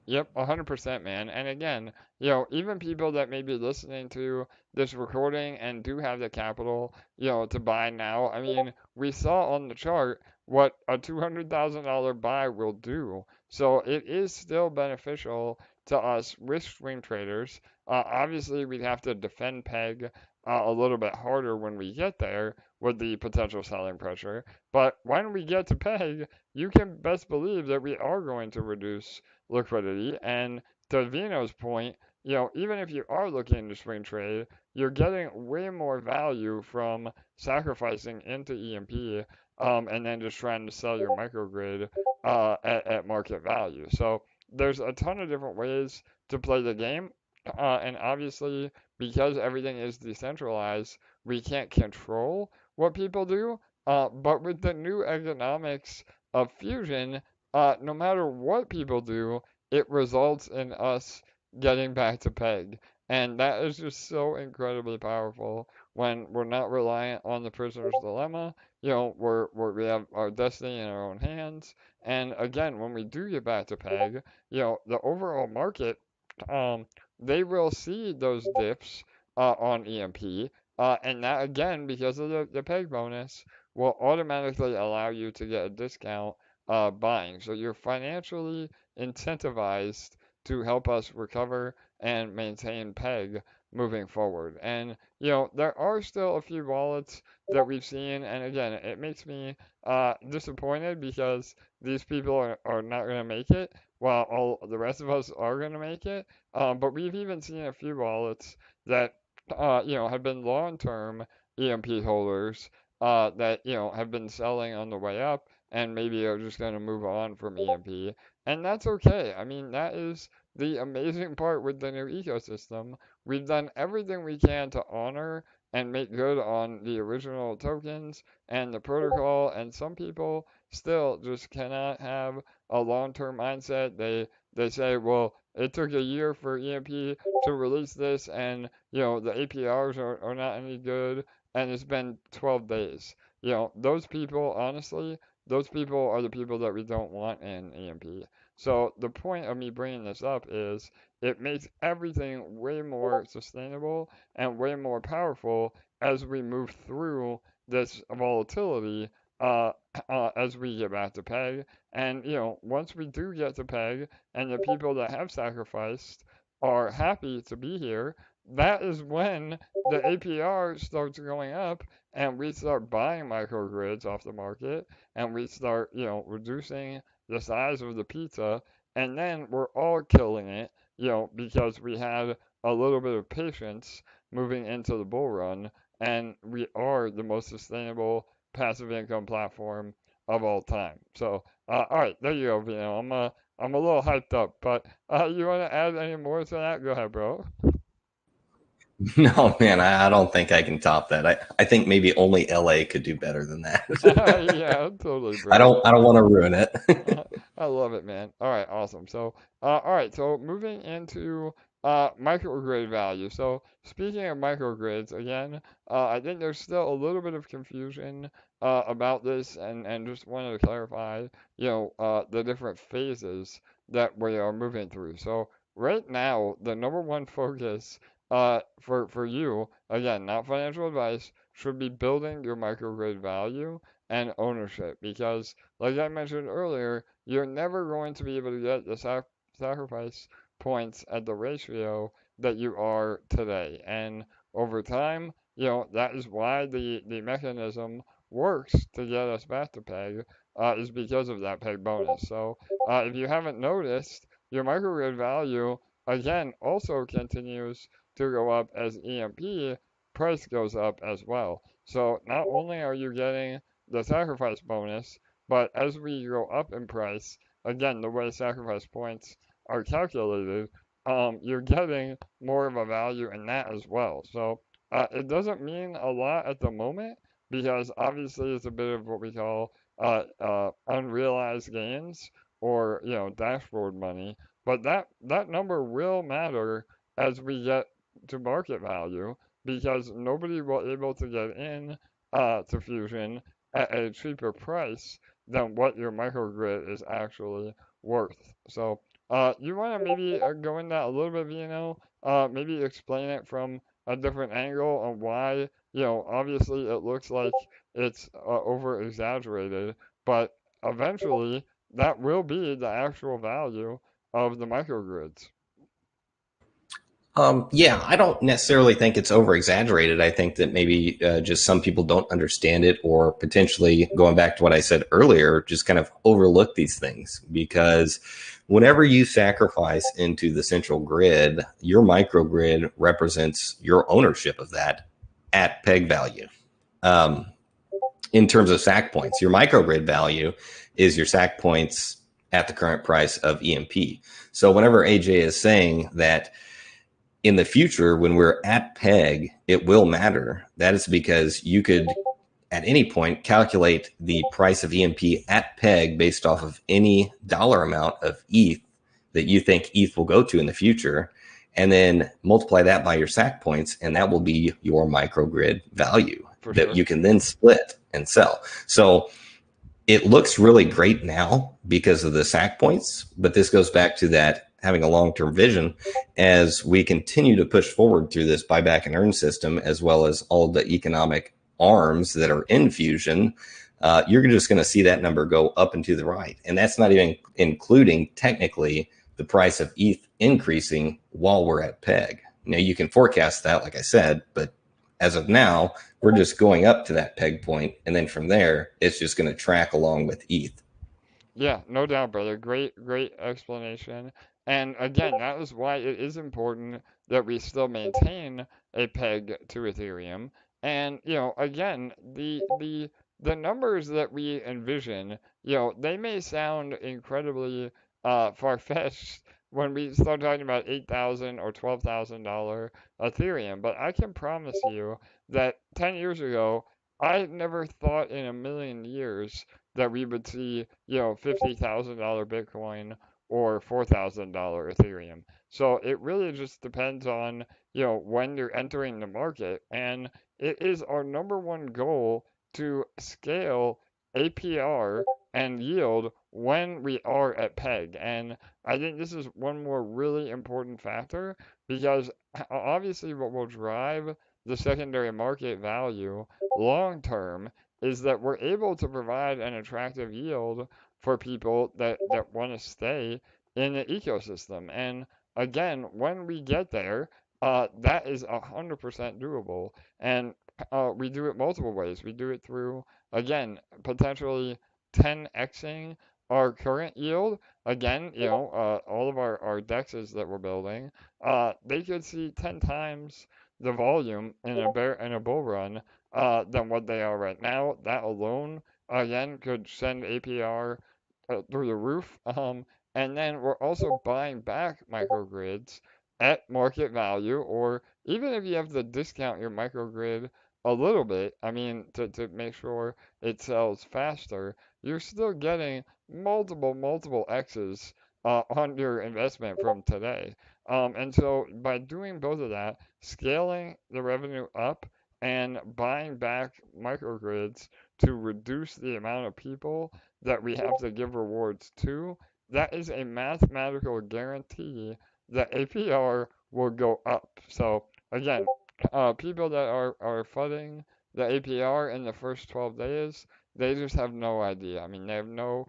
Yep, 100%, man. And again, even people that may be listening to this recording and do have the capital, to buy now, I mean, we saw on the chart what a $200,000 buy will do. So it is still beneficial to us risk swing traders. Obviously, we'd have to defend peg a little bit harder when we get there with the potential selling pressure. But when we get to peg, you can best believe that we are going to reduce liquidity. And to Vino's point, even if you are looking to swing trade, you're getting way more value from sacrificing into EMP and then just trying to sell your microgrid at market value. So there's a ton of different ways to play the game. And obviously, because everything is decentralized, we can't control what people do. But with the new economics of Fusion, no matter what people do, it results in us getting back to peg. And that is just so incredibly powerful when we're not reliant on the prisoner's dilemma. We have our destiny in our own hands. And again, when we do get back to peg, the overall market, um, they will see those dips on EMP. And that, again, because of the peg bonus, will automatically allow you to get a discount buying. So you're financially incentivized to help us recover and maintain peg moving forward. And, there are still a few wallets that we've seen. And again, it makes me disappointed because these people are not going to make it while all the rest of us are going to make it. But we've even seen a few wallets that, have been long-term EMP holders that, have been selling on the way up and maybe are just going to move on from EMP. And that's okay. I mean, that is the amazing part with the new ecosystem. We've done everything we can to honor and make good on the original tokens and the protocol. And some people, still just cannot have a long-term mindset. They say, well, it took a year for EMP to release this, and the APRs are not any good, and it's been 12 days. Those people, honestly, those people are the people that we don't want in EMP. So the point of me bringing this up is it makes everything way more sustainable and way more powerful as we move through this volatility uh, as we get back to peg. And, once we do get to peg and the people that have sacrificed are happy to be here, that is when the APR starts going up and we start buying microgrids off the market and we start, reducing the size of the pizza. And then we're all killing it, because we had a little bit of patience moving into the bull run and we are the most sustainable passive income platform of all time. So, all right, there you go, Vino. I'm a little hyped up, but you want to add any more to that? Go ahead, bro. No, man, I don't think I can top that. I think maybe only LA could do better than that. Yeah, totally, bro. I don't want to ruin it. I love it, man. All right, awesome. So, all right, so moving into microgrid value. So, speaking of microgrids, again, I think there's still a little bit of confusion about this, and just wanted to clarify, the different phases that we are moving through. So, right now, the number one focus for you, again, not financial advice, should be building your microgrid value and ownership because like I mentioned earlier, you're never going to be able to get the sacrifice points at the ratio that you are today. And over time, that is why the mechanism works to get us back to peg, is because of that peg bonus. So if you haven't noticed, your microgrid value, again, also continues to go up as EMP price goes up as well. So not only are you getting the sacrifice bonus, but as we go up in price, again, the way sacrifice points are calculated, you're getting more of a value in that as well. So it doesn't mean a lot at the moment because obviously it's a bit of what we call unrealized gains or dashboard money, but that number will matter as we get to market value because nobody will able to get in to Fusion at a cheaper price than what your microgrid is actually worth. So, you want to maybe go in that a little bit, maybe explain it from a different angle on why, obviously it looks like it's over exaggerated, but eventually that will be the actual value of the microgrids. Yeah, I don't necessarily think it's over exaggerated. I think that maybe just some people don't understand it, or potentially going back to what I said earlier, just kind of overlook these things because whenever you sacrifice into the central grid, your microgrid represents your ownership of that at peg value. In terms of SAC points, your microgrid value is your SAC points at the current price of EMP. So whenever AJ is saying that in the future, when we're at peg, it will matter. That is because you could, at any point, calculate the price of EMP at peg based off of any dollar amount of ETH that you think ETH will go to in the future, and then multiply that by your SAC points, and that will be your microgrid value that you can then split and sell. So it looks really great now because of the SAC points, but this goes back to that having a long-term vision as we continue to push forward through this buyback and earn system, as well as all of the economic arms that are in Fusion. You're just going to see that number go up and to the right. And that's not even including technically the price of ETH increasing while we're at peg. Now you can forecast that, like I said, but as of now, we're just going up to that peg point. And then from there, it's just going to track along with ETH. Yeah, no doubt, brother. Great explanation. And again, that is why it is important that we still maintain a peg to Ethereum. And, again, the numbers that we envision, they may sound incredibly far-fetched when we start talking about $8,000 or $12,000 Ethereum, but I can promise you that 10 years ago, I never thought in a million years that we would see, $50,000 Bitcoin or $4,000 Ethereum. So it really just depends on, when you're entering the market. And it is our number one goal to scale APR and yield when we are at peg. And I think this is one more really important factor because obviously what will drive the secondary market value long term is that we're able to provide an attractive yield for people that want to stay in the ecosystem. And again, when we get there, that is 100% doable. And we do it multiple ways. We do it through, again, potentially 10xing our current yield. Again, all of our dexes that we're building, they could see 10 times the volume in a bull run than what they are right now. That alone, again, could send APR through the roof. And then we're also buying back microgrids at market value, or even if you have to discount your microgrid a little bit, I mean, to make sure it sells faster, you're still getting multiple X's on your investment from today. And so by doing both of that, scaling the revenue up and buying back microgrids to reduce the amount of people that we have to give rewards to, that is a mathematical guarantee that APR will go up. So again, people that are flooding the APR in the first 12 days, they just have no idea. I mean, they have no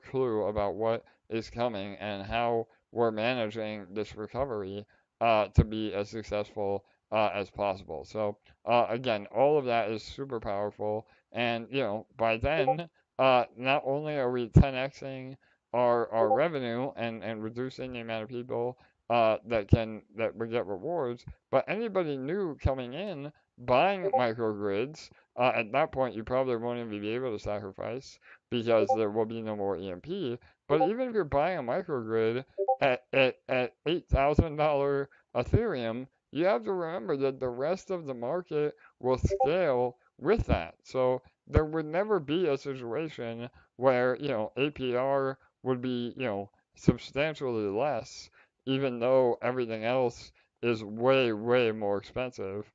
clue about what is coming and how we're managing this recovery to be as successful as possible. So again, all of that is super powerful, and by then, not only are we 10xing our revenue and reducing the amount of people that we get rewards, but anybody new coming in buying microgrids, at that point you probably won't even be able to sacrifice because there will be no more EMP. But even if you're buying a microgrid at $8,000 Ethereum, you have to remember that the rest of the market will scale with that. So there would never be a situation where, APR would be, substantially less, even though everything else is way more expensive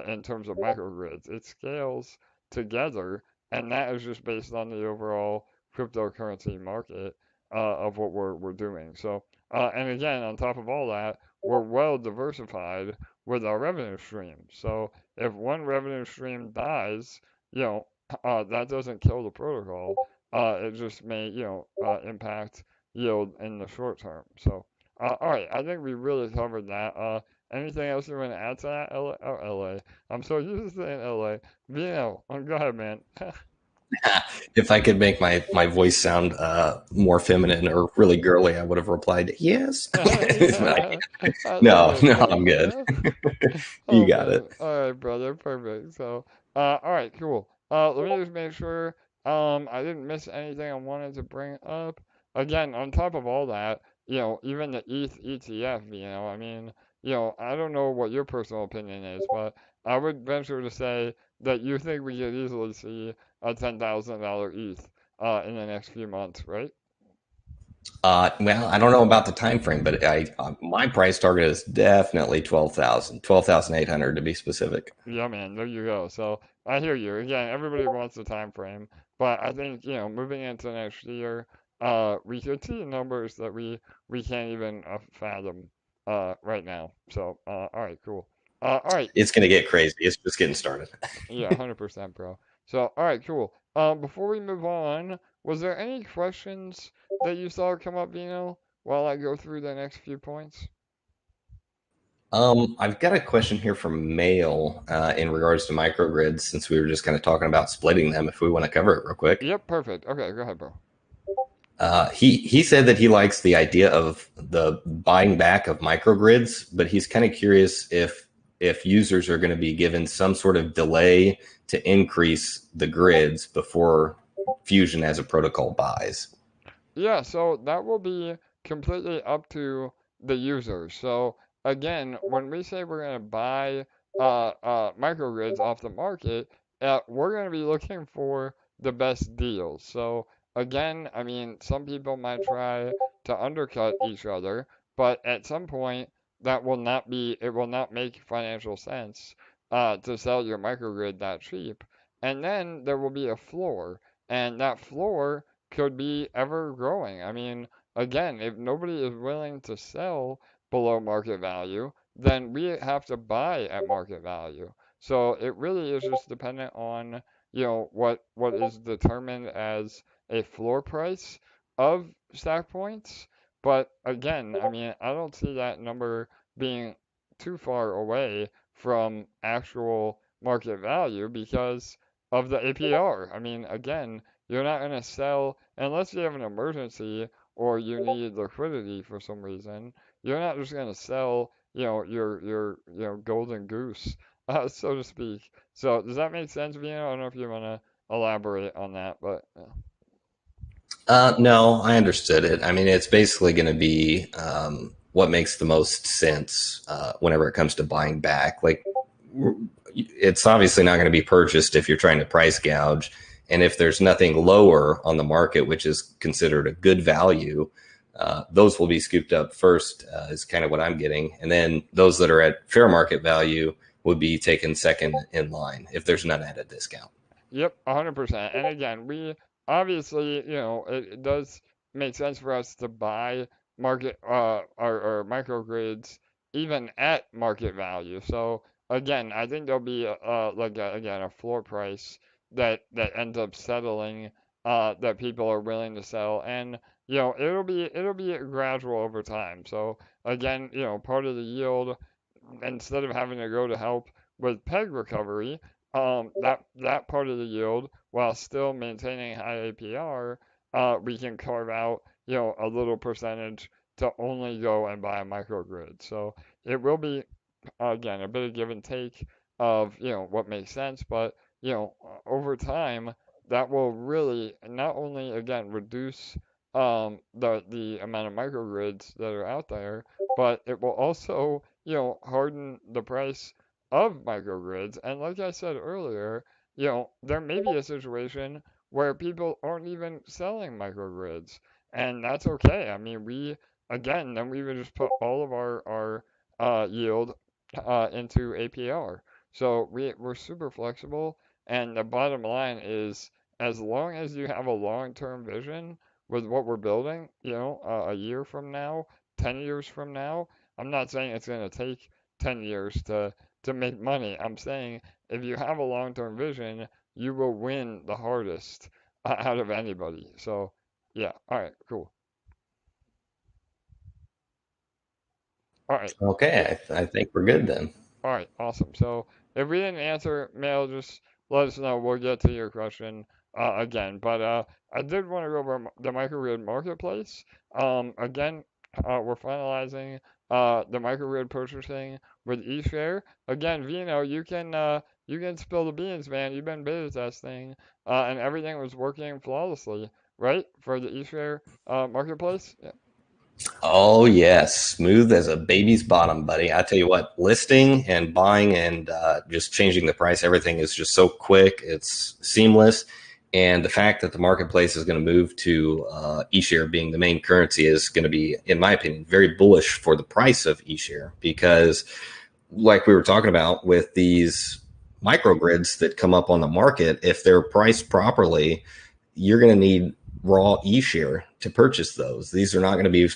in terms of microgrids. It scales together, and that is just based on the overall cryptocurrency market of what we're doing. So, and again, on top of all that, we're well diversified with our revenue streams. So if one revenue stream dies, that doesn't kill the protocol. It just may, impact yield in the short term. So, all right, I think we really covered that. Anything else you want to add to that? LA? Oh, LA. I'm so used to saying LA. Vino, go ahead, man. If I could make my voice sound more feminine or really girly, I would have replied yes. But I I love no, it, no, man. I'm good. You Oh got man. it. All right, brother. Perfect. So, all right, cool. Let me just make sure I didn't miss anything I wanted to bring up. Again, on top of all that, even the ETH ETF, I mean, I don't know what your personal opinion is, but I would venture to say that you think we could easily see a $10,000 ETH in the next few months, right? Well, I don't know about the time frame, but my price target is definitely 12,800 to be specific. Yeah, man, there you go. So I hear you. Again, everybody wants the time frame, but I think, moving into next year, we could see numbers that we can't even fathom right now. So, all right, cool. All right, It's going to get crazy. It's just getting started. yeah, 100%, bro. So, all right, cool. Before we move on, was there any questions that you saw come up, while I go through the next few points? I've got a question here from Mail in regards to microgrids, since we were just kind of talking about splitting them. If we want to cover it real quick, Yep, perfect. Okay, go ahead, bro. he said that he likes the idea of the buying back of microgrids, but he's kind of curious if users are going to be given some sort of delay to increase the grids before Fusion as a protocol buys. Yeah, so that will be completely up to the user. So again, when we say we're going to buy microgrids off the market, we're going to be looking for the best deals. So again, I mean, some people might try to undercut each other, but at some point, it will not make financial sense to sell your microgrid that cheap. And then there will be a floor, and that floor could be ever growing. I mean, again, if nobody is willing to sell below market value, then we have to buy at market value. So it really is just dependent on, what is determined as a floor price of stack points. But again, I mean, I don't see that number being too far away from actual market value because of the APR. I mean, again, you're not going to sell unless you have an emergency or you need liquidity for some reason. You're not just going to sell, your golden goose, so to speak. So does that make sense, Vino? I don't know if you want to elaborate on that, but No, I understood it. I mean, it's basically going to be what makes the most sense whenever it comes to buying back. Like, it's obviously not going to be purchased if you're trying to price gouge. And if there's nothing lower on the market, which is considered a good value, those will be scooped up first, is kind of what I'm getting. And then those that are at fair market value would be taken second in line if there's none at a discount. yep, 100%. And again, we obviously, it does make sense for us to buy market our microgrids even at market value. So again, I think there'll be again a floor price that ends up settling that people are willing to sell, and it'll be gradual over time. So again, part of the yield, instead of having to go to help with peg recovery, that part of the yield, while still maintaining high APR, we can carve out, a little percentage to only go and buy a microgrid. So it will be, again, a bit of give and take of, what makes sense, but, over time, that will really not only, again, reduce the amount of microgrids that are out there, but it will also, harden the price of microgrids. And like I said earlier, there may be a situation where people aren't even selling microgrids, and that's okay. I mean, then we would just put all of our yield into APR. So we're super flexible, and the bottom line is, as long as you have a long-term vision with what we're building, a year from now, 10 years from now, I'm not saying it's going to take 10 years to make money. I'm saying if you have a long-term vision, you will win the hardest out of anybody. So, yeah. All right, cool. All right. Okay, I think we're good then. All right, awesome. So if we didn't answer, Mail, just let us know. We'll get to your question again. But I did want to go over the Microgrid Marketplace. Again, we're finalizing the Microgrid purchasing with eShare. Again, Vino, you can spill the beans, man. You've been beta testing, and everything was working flawlessly, right? For the eShare marketplace. Yeah. Oh yes, smooth as a baby's bottom, buddy. I tell you what, listing and buying and just changing the price, everything is just so quick. It's seamless, and the fact that the marketplace is going to move to eShare being the main currency is going to be, in my opinion, very bullish for the price of eShare, because, like we were talking about with these microgrids that come up on the market, if they're priced properly, you're going to need raw eShare to purchase those. These are not going to be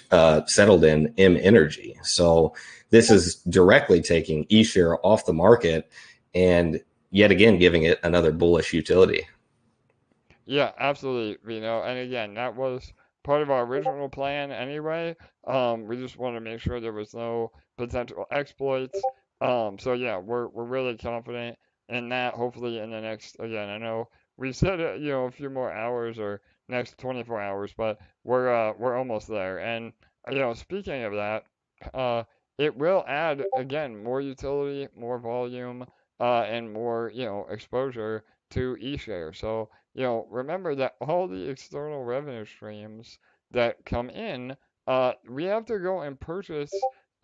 settled in M Energy. So this is directly taking eShare off the market and yet again giving it another bullish utility. Yeah, absolutely, and again, that was part of our original plan anyway. We just wanted to make sure there was no potential exploits. So yeah, we're really confident in that. Hopefully in the next, again, I know we said a few more hours or next 24 hours, but we're almost there. And speaking of that, uh, it will add again more utility, more volume, and more exposure to eShare. So remember that all the external revenue streams that come in, we have to go and purchase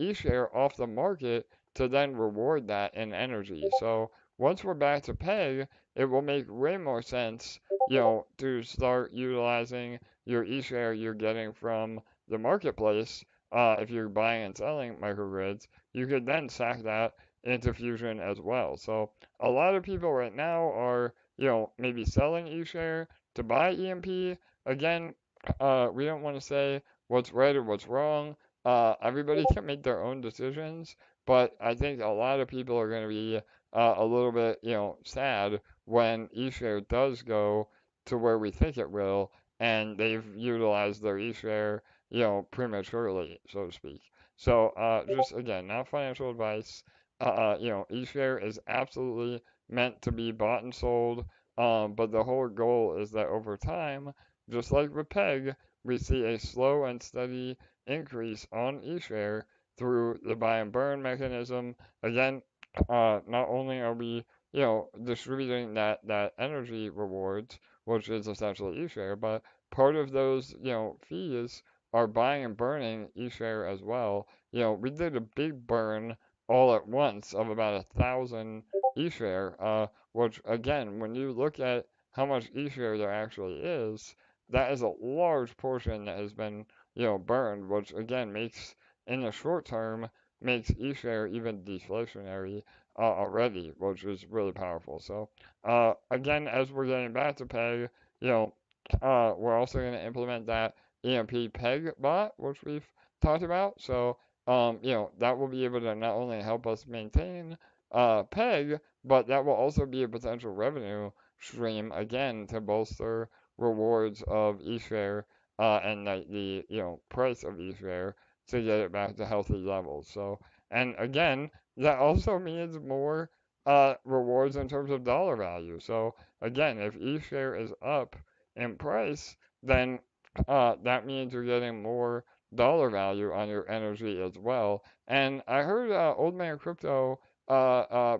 eShare off the market to then reward that in energy. So once we're back to peg, it will make way more sense, to start utilizing your eShare you're getting from the marketplace. If you're buying and selling microgrids, you could then stack that into Fusion as well. So a lot of people right now are, maybe selling eShare to buy EMP. Again, we don't want to say what's right or what's wrong. Everybody can make their own decisions, but I think a lot of people are going to be a little bit, sad when eShare does go to where we think it will, and they've utilized their eShare, prematurely, so to speak. So, just again, not financial advice. eShare is absolutely meant to be bought and sold, but the whole goal is that over time, just like with PEG, we see a slow and steady increase on eShare through the buy and burn mechanism. Again, not only are we, distributing that energy rewards, which is essentially eShare, but part of those, fees are buying and burning eShare as well. We did a big burn all at once of about 1,000 eShare, which again, when you look at how much eShare there actually is, that is a large portion that has been, burned, which again makes, in the short term, makes eShare even deflationary already, which is really powerful. So, again, as we're getting back to peg, we're also going to implement that EMP peg bot, which we've talked about. So, that will be able to not only help us maintain peg, but that will also be a potential revenue stream again to bolster rewards of eShare and the price of eShare to get it back to healthy levels. So, and again, that also means more rewards in terms of dollar value. So again, if eShare is up in price, then that means you're getting more dollar value on your energy as well. And I heard Old Man Crypto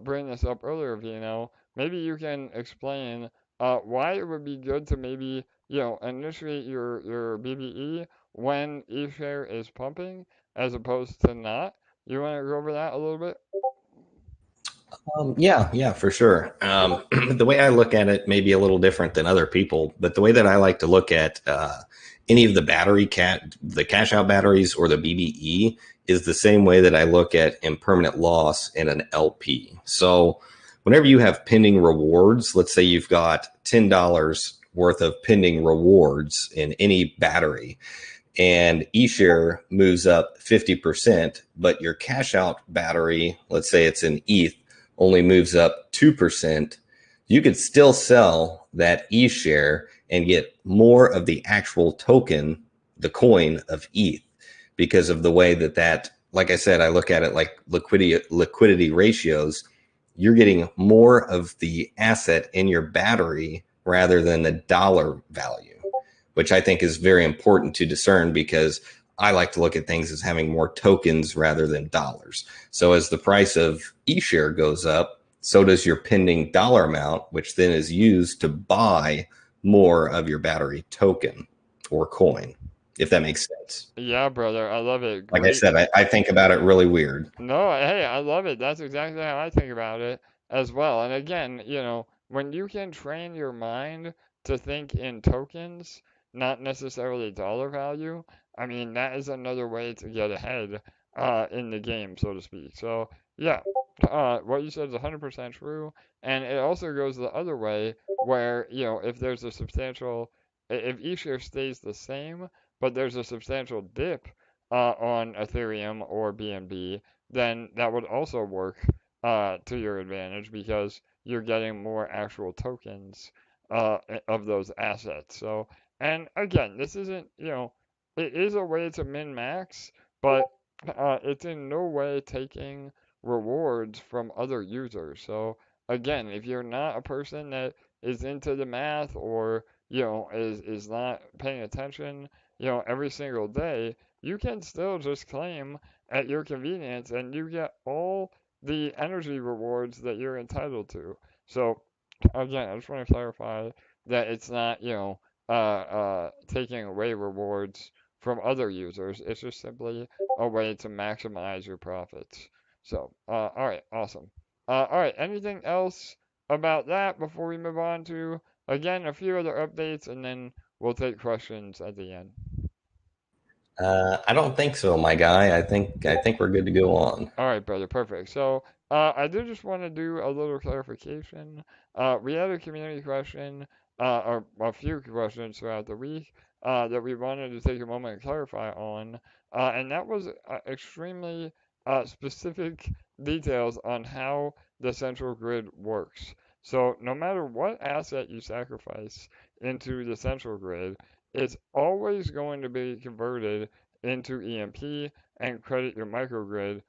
bring this up earlier, Vino. Maybe you can explain why it would be good to maybe, initiate your BBE when eShare is pumping as opposed to not. You want to go over that a little bit? Yeah, for sure. The way I look at it may be a little different than other people, but the way that I like to look at any of the the cash out batteries or the BBE is the same way that I look at impermanent loss in an LP. So whenever you have pending rewards, let's say you've got $10 worth of pending rewards in any battery, and eShare moves up 50%, but your cash out battery, let's say it's an ETH, only moves up 2%, you could still sell that eShare and get more of the actual token, the coin of ETH, because of the way that, like I said, I look at it like liquidity ratios. You're getting more of the asset in your battery rather than the dollar value, which I think is very important to discern, because I like to look at things as having more tokens rather than dollars. So as the price of eShare goes up, so does your pending dollar amount, which then is used to buy more of your battery token or coin, if that makes sense. Yeah, brother, I love it. Like I Great. said, I think about it really weird. No, hey, I love it. That's exactly how I think about it as well. And again, when you can train your mind to think in tokens, not necessarily dollar value, I mean, that is another way to get ahead in the game, so to speak. So, yeah, what you said is 100% true. And it also goes the other way where, if there's a substantial, if eShare stays the same, but there's a substantial dip on Ethereum or BNB, then that would also work to your advantage because you're getting more actual tokens of those assets. So, and again, this isn't, it is a way to min max, but it's in no way taking rewards from other users. So, again, if you're not a person that is into the math or, is not paying attention, every single day, you can still just claim at your convenience and you get all the energy rewards that you're entitled to. So again, I just want to clarify that it's not, taking away rewards from other users. It's just simply a way to maximize your profits. So, all right, awesome. All right, anything else about that before we move on to, again, a few other updates, and then we'll take questions at the end. I don't think so, my guy. I think we're good to go on. All right, brother, perfect. So I do just want to do a little clarification. We had a community question, or a few questions throughout the week that we wanted to take a moment to clarify on, and that was extremely specific details on how the central grid works. So no matter what asset you sacrifice into the central grid, it's always going to be converted into EMP and credit your microgrid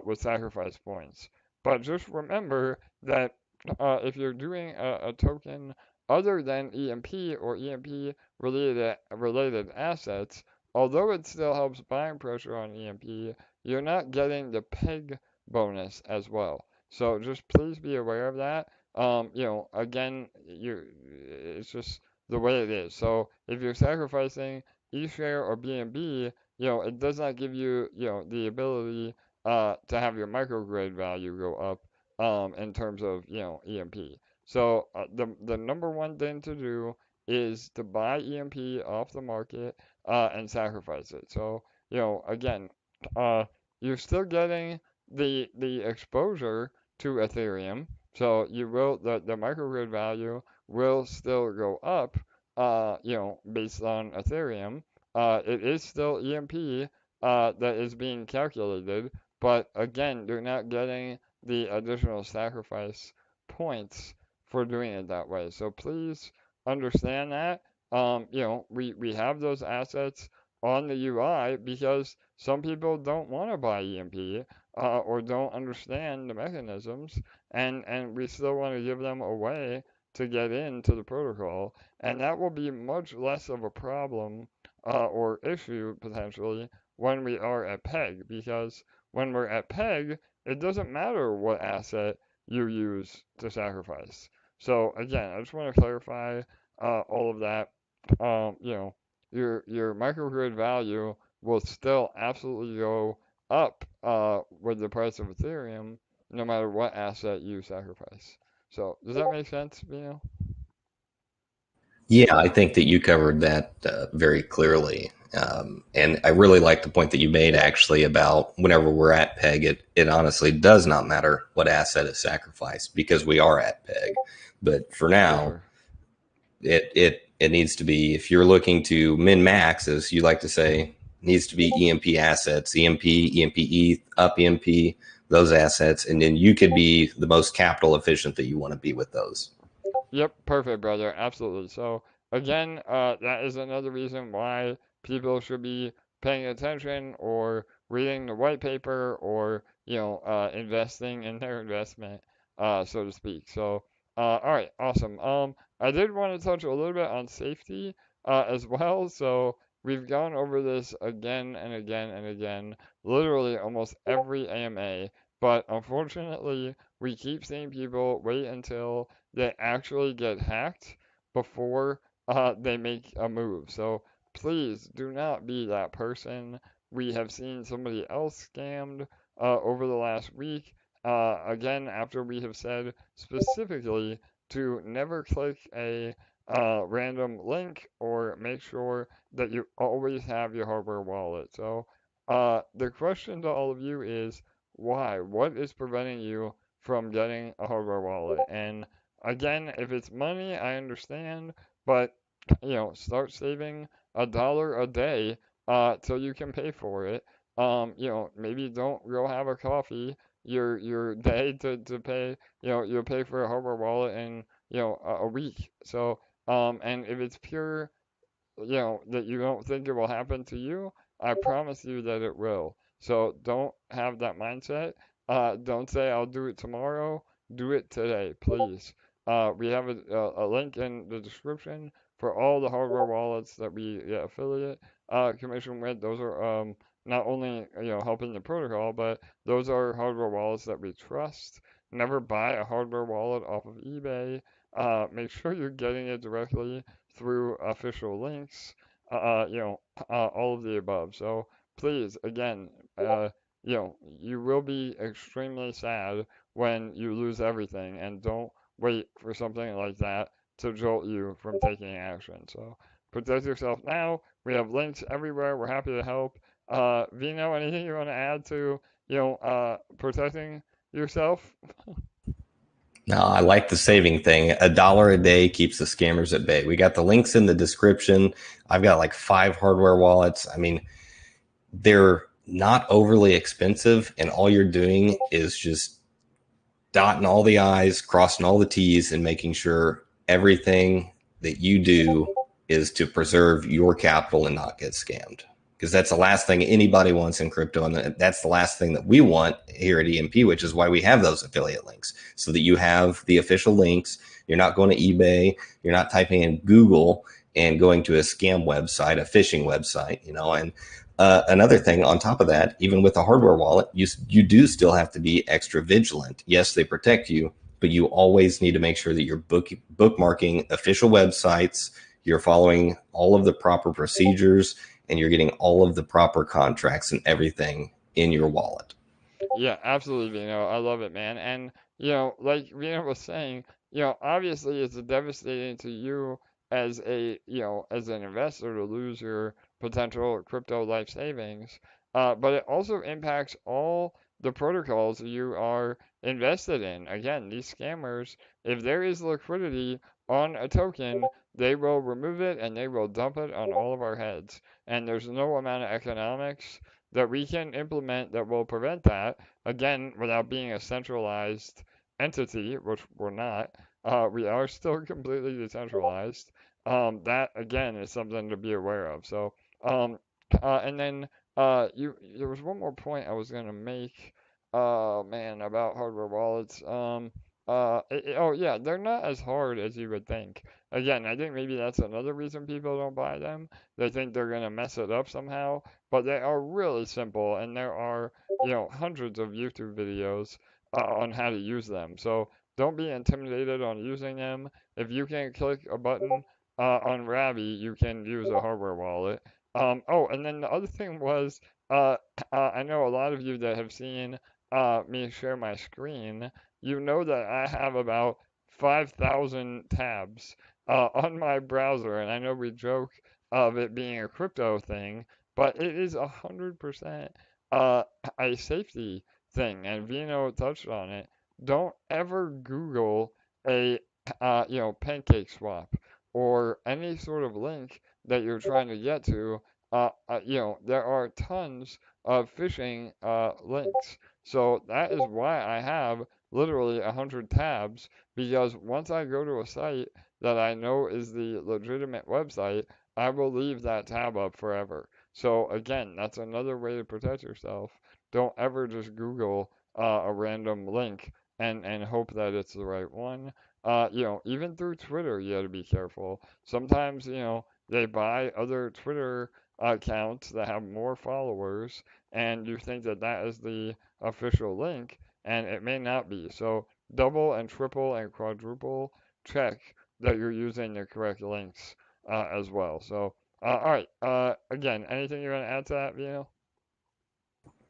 with sacrifice points. But just remember that if you're doing a token other than EMP or EMP related assets, although it still helps buying pressure on EMP, you're not getting the peg bonus as well. So just please be aware of that. Again, it's just the way it is. So if you're sacrificing eShare or BNB, it does not give you, the ability to have your microgrid value go up in terms of, EMP. So the number one thing to do is to buy EMP off the market and sacrifice it. So, again, you're still getting the exposure to Ethereum. So the microgrid value will still go up, based on Ethereum. It is still EMP that is being calculated, but again, you're not getting the additional sacrifice points for doing it that way. So please understand that. We have those assets on the UI because some people don't want to buy EMP or don't understand the mechanisms, and we still want to give them a way to get into the protocol, and that will be much less of a problem or issue potentially when we are at PEG, because when we're at PEG, it doesn't matter what asset you use to sacrifice. So again, I just want to clarify all of that. Your microgrid value will still absolutely go up with the price of Ethereum, no matter what asset you sacrifice. So does that make sense, Bino? Yeah, I think that you covered that very clearly. And I really like the point that you made actually about whenever we're at PEG, it honestly does not matter what asset is sacrificed because we are at PEG. But for now, Sure. it needs to be, if you're looking to min max, as you like to say, needs to be EMP assets, EMP, EMP, up EMP, those assets, and then you could be the most capital efficient that you want to be with those. Yep, perfect, brother. Absolutely. So again, that is another reason why people should be paying attention or reading the white paper or, investing in their investment, so to speak. So, all right, awesome. I did want to touch a little bit on safety, as well. So we've gone over this again and again and again, literally almost every AMA, but unfortunately, we keep seeing people wait until they actually get hacked before they make a move. So please do not be that person. We have seen somebody else scammed over the last week. Again, after we have said specifically to never click a random link or make sure that you always have your hardware wallet. So the question to all of you is why? What is preventing you from getting a hardware wallet? And again, if it's money, I understand, but start saving $1 a day till you can pay for it. Maybe don't go have a coffee your day to pay. You'll pay for a hardware wallet in a week. So and if it's pure that you don't think it will happen to you, I promise you that it will. So don't have that mindset. Don't say I'll do it tomorrow. Do it today, please. We have a link in the description for all the hardware wallets that we get affiliate commission with. Those are not only helping the protocol, but those are hardware wallets that we trust. Never buy a hardware wallet off of eBay. Make sure you're getting it directly through official links, all of the above. So please, again, you will be extremely sad when you lose everything, and don't wait for something like that to jolt you from taking action. So protect yourself now. We have links everywhere. We're happy to help. Vino, anything you want to add to, protecting yourself? No, I like the saving thing. $1 a day keeps the scammers at bay. We got the links in the description. I've got like 5 hardware wallets. I mean, they're not overly expensive, and all you're doing is just dotting all the I's, crossing all the T's, and making sure everything that you do is to preserve your capital and not get scammed. Because that's the last thing anybody wants in crypto. And that's the last thing that we want here at EMP, which is why we have those affiliate links, so that you have the official links. You're not going to eBay. You're not typing in Google and going to a scam website, a phishing website, and another thing on top of that, even with a hardware wallet, you do still have to be extra vigilant. Yes, they protect you, but you always need to make sure that you're bookmarking official websites, you're following all of the proper procedures, and you're getting all of the proper contracts and everything in your wallet. Yeah, absolutely, Vino. I love it, man. And, like Vino was saying, obviously it's devastating to you as as an investor to lose your potential crypto life savings. But it also impacts all the protocols you are invested in. Again, these scammers, if there is liquidity on a token, they will remove it and they will dump it on all of our heads. And there's no amount of economics that we can implement that will prevent that, again, without being a centralized entity, which we're not. We are still completely decentralized. That, again, is something to be aware of. So, and then there was one more point I was going to make, man, about hardware wallets. Oh yeah, they're not as hard as you would think. Again, I think maybe that's another reason people don't buy them. They think they're gonna mess it up somehow, but they are really simple, and there are, hundreds of YouTube videos on how to use them. So don't be intimidated on using them. If you can click a button on Ravi, you can use a hardware wallet. Oh, and then the other thing was, uh, I know a lot of you that have seen me share my screen, you know that I have about 5,000 tabs on my browser, and I know we joke of it being a crypto thing, but it is 100% uh, a safety thing, and Vino touched on it. Don't ever Google a pancake swap or any sort of link that you're trying to get to. There are tons of phishing links. So that is why I have literally 100 tabs, because once I go to a site that I know is the legitimate website, I will leave that tab up forever. So again, that's another way to protect yourself. Don't ever just Google a random link and hope that it's the right one. Even through Twitter, you got to be careful. Sometimes, they buy other Twitter accounts that have more followers, and you think that that is the official link, and it may not be. So double and triple and quadruple check that you're using the correct links as well. So, all right. Again, anything you want to add to that, Vino?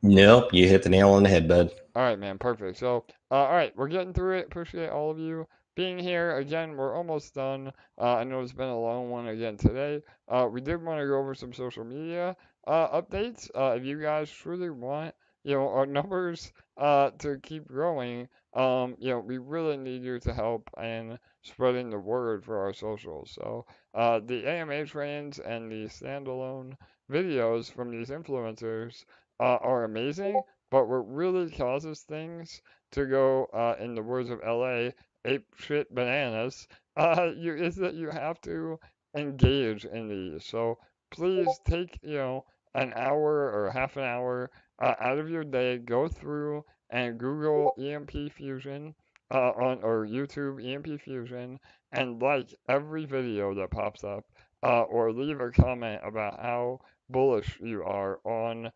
Nope, you hit the nail on the head, bud. All right, man. Perfect. So, all right, we're getting through it. Appreciate all of you being here. Again, we're almost done. I know it's been a long one again today. We did want to go over some social media updates. If you guys truly want, our numbers to keep growing, we really need you to help in spreading the word for our socials. So, the AMA trains and the standalone videos from these influencers are amazing. But what really causes things to go, in the words of LA, ape shit bananas, is that you have to engage in these. So please take, an hour or half an hour out of your day, go through and Google EMP Fusion or YouTube EMP Fusion, and like every video that pops up, or leave a comment about how bullish you are on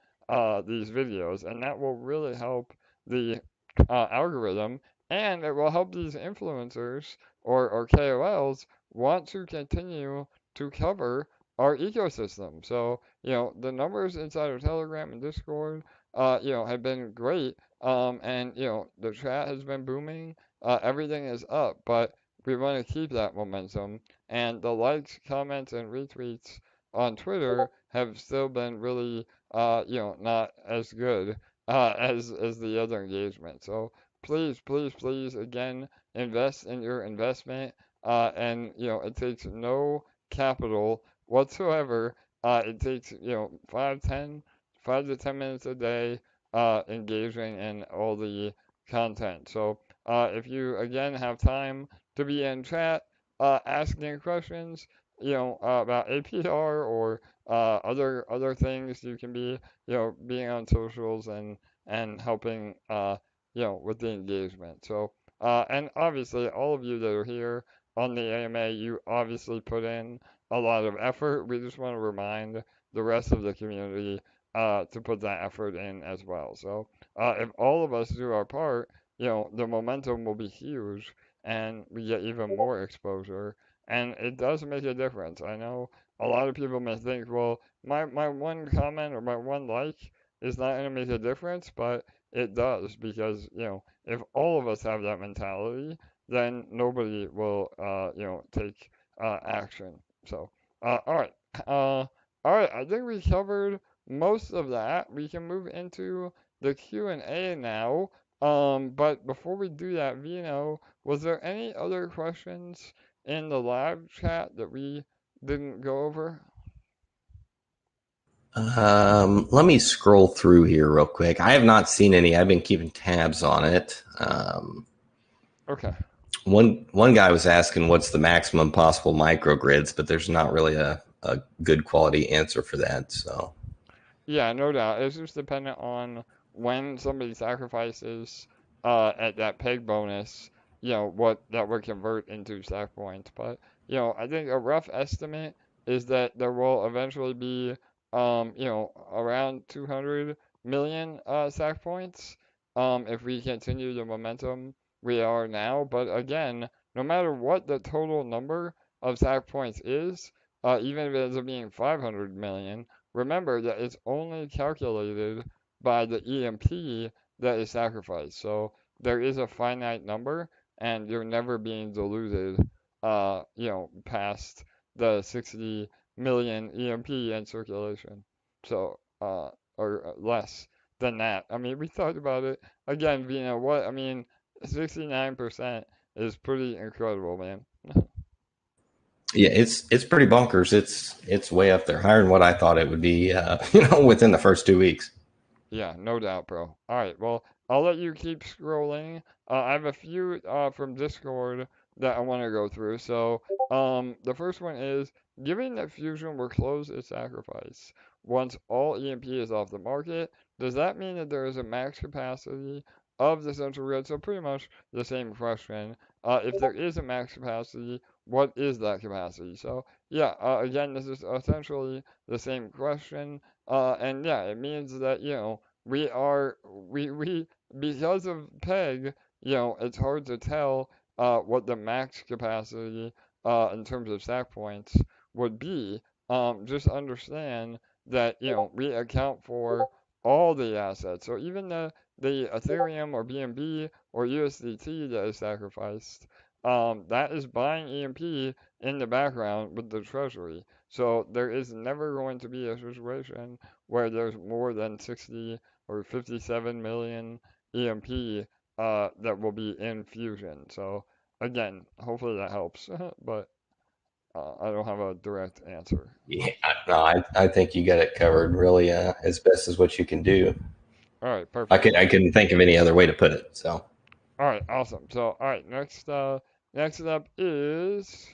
these videos, and that will really help the algorithm, and it will help these influencers or KOLs want to continue to cover our ecosystem. So, the numbers inside our Telegram and Discord have been great. And the chat has been booming. Everything is up, but we want to keep that momentum. And the likes, comments, and retweets on Twitter have still been really, not as good as the other engagement. So please, please, please, again, invest in your investment. And it takes no capital whatsoever. It takes 5 to 10 minutes a day engaging in all the content. So if you again have time to be in chat, asking questions, about APR or other things, you can be being on socials and helping with the engagement. So and obviously all of you that are here on the AMA, you obviously put in a lot of effort. We just want to remind the rest of the community to put that effort in as well. So if all of us do our part, the momentum will be huge and we get even more exposure. And it does make a difference. I know a lot of people may think, well, my one comment or my one like is not going to make a difference, but it does because, if all of us have that mentality, then nobody will, take action. So, all right. All right, I think we covered most of that. We can move into the Q&A now. But before we do that, Vino, was there any other questions in the live chat that we didn't go over? Let me scroll through here real quick. I have not seen any. I've been keeping tabs on it. Okay. One guy was asking what's the maximum possible microgrids, but there's not really a good quality answer for that. So Yeah, no doubt. It's just dependent on when somebody sacrifices at that peg bonus, what that would convert into stack points. But, I think a rough estimate is that there will eventually be, around 200 million stack points if we continue the momentum we are now. But again, no matter what the total number of stack points is, even if it ends up being 500 million, remember that it's only calculated by the EMP that is sacrificed. So there is a finite number, and you're never being diluted, past the 60 million EMP in circulation. So, or less than that. I mean, we talked about it again. 69% is pretty incredible, man. yeah, it's pretty bonkers. It's way up there, higher than what I thought it would be. Within the first 2 weeks. Yeah, no doubt, bro. All right, well, I'll let you keep scrolling. I have a few from Discord that I want to go through. So, the first one is, given that Fusion will close its sacrifice once all EMP is off the market, does that mean that there is a max capacity of the central grid? So pretty much the same question. If there is a max capacity, what is that capacity? So yeah, again, this is essentially the same question. And yeah, it means that, we because of PEG, it's hard to tell what the max capacity in terms of stack points would be. Just understand that, we account for all the assets. So even the Ethereum or BNB or USDT that is sacrificed, that is buying EMP in the background with the treasury. So there is never going to be a situation where there's more than 60 or 57 million EMP that will be in Fusion. So again, hopefully that helps, but I don't have a direct answer. Yeah, no, I think you got it covered really as best as what you can do. All right, perfect. I couldn't think of any other way to put it. So All right, awesome. So all right, next up is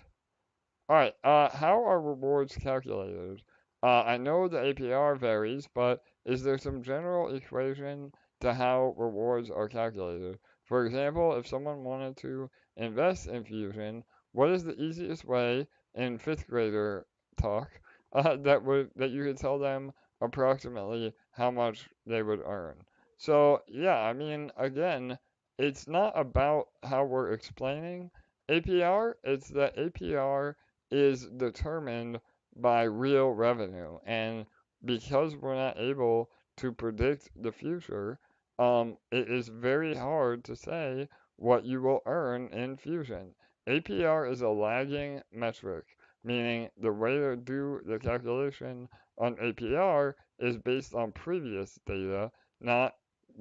all right. How are rewards calculated? I know the APR varies, but is there some general equation to how rewards are calculated? For example, if someone wanted to invest in Fusion, what is the easiest way in fifth grader talk that you could tell them approximately how much they would earn? So yeah, I mean, again, it's not about how we're explaining APR. It's that APR is determined by real revenue. And because we're not able to predict the future, it is very hard to say what you will earn in Fusion. APR is a lagging metric, meaning the way to do the calculation on APR is based on previous data, not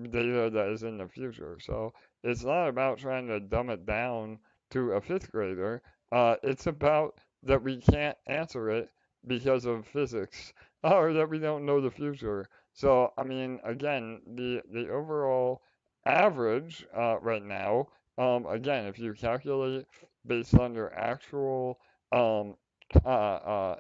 data that is in the future. So it's not about trying to dumb it down to a fifth grader. It's about that we can't answer it because of physics or that we don't know the future. So, I mean, again, the overall average right now, again, if you calculate based on your actual um,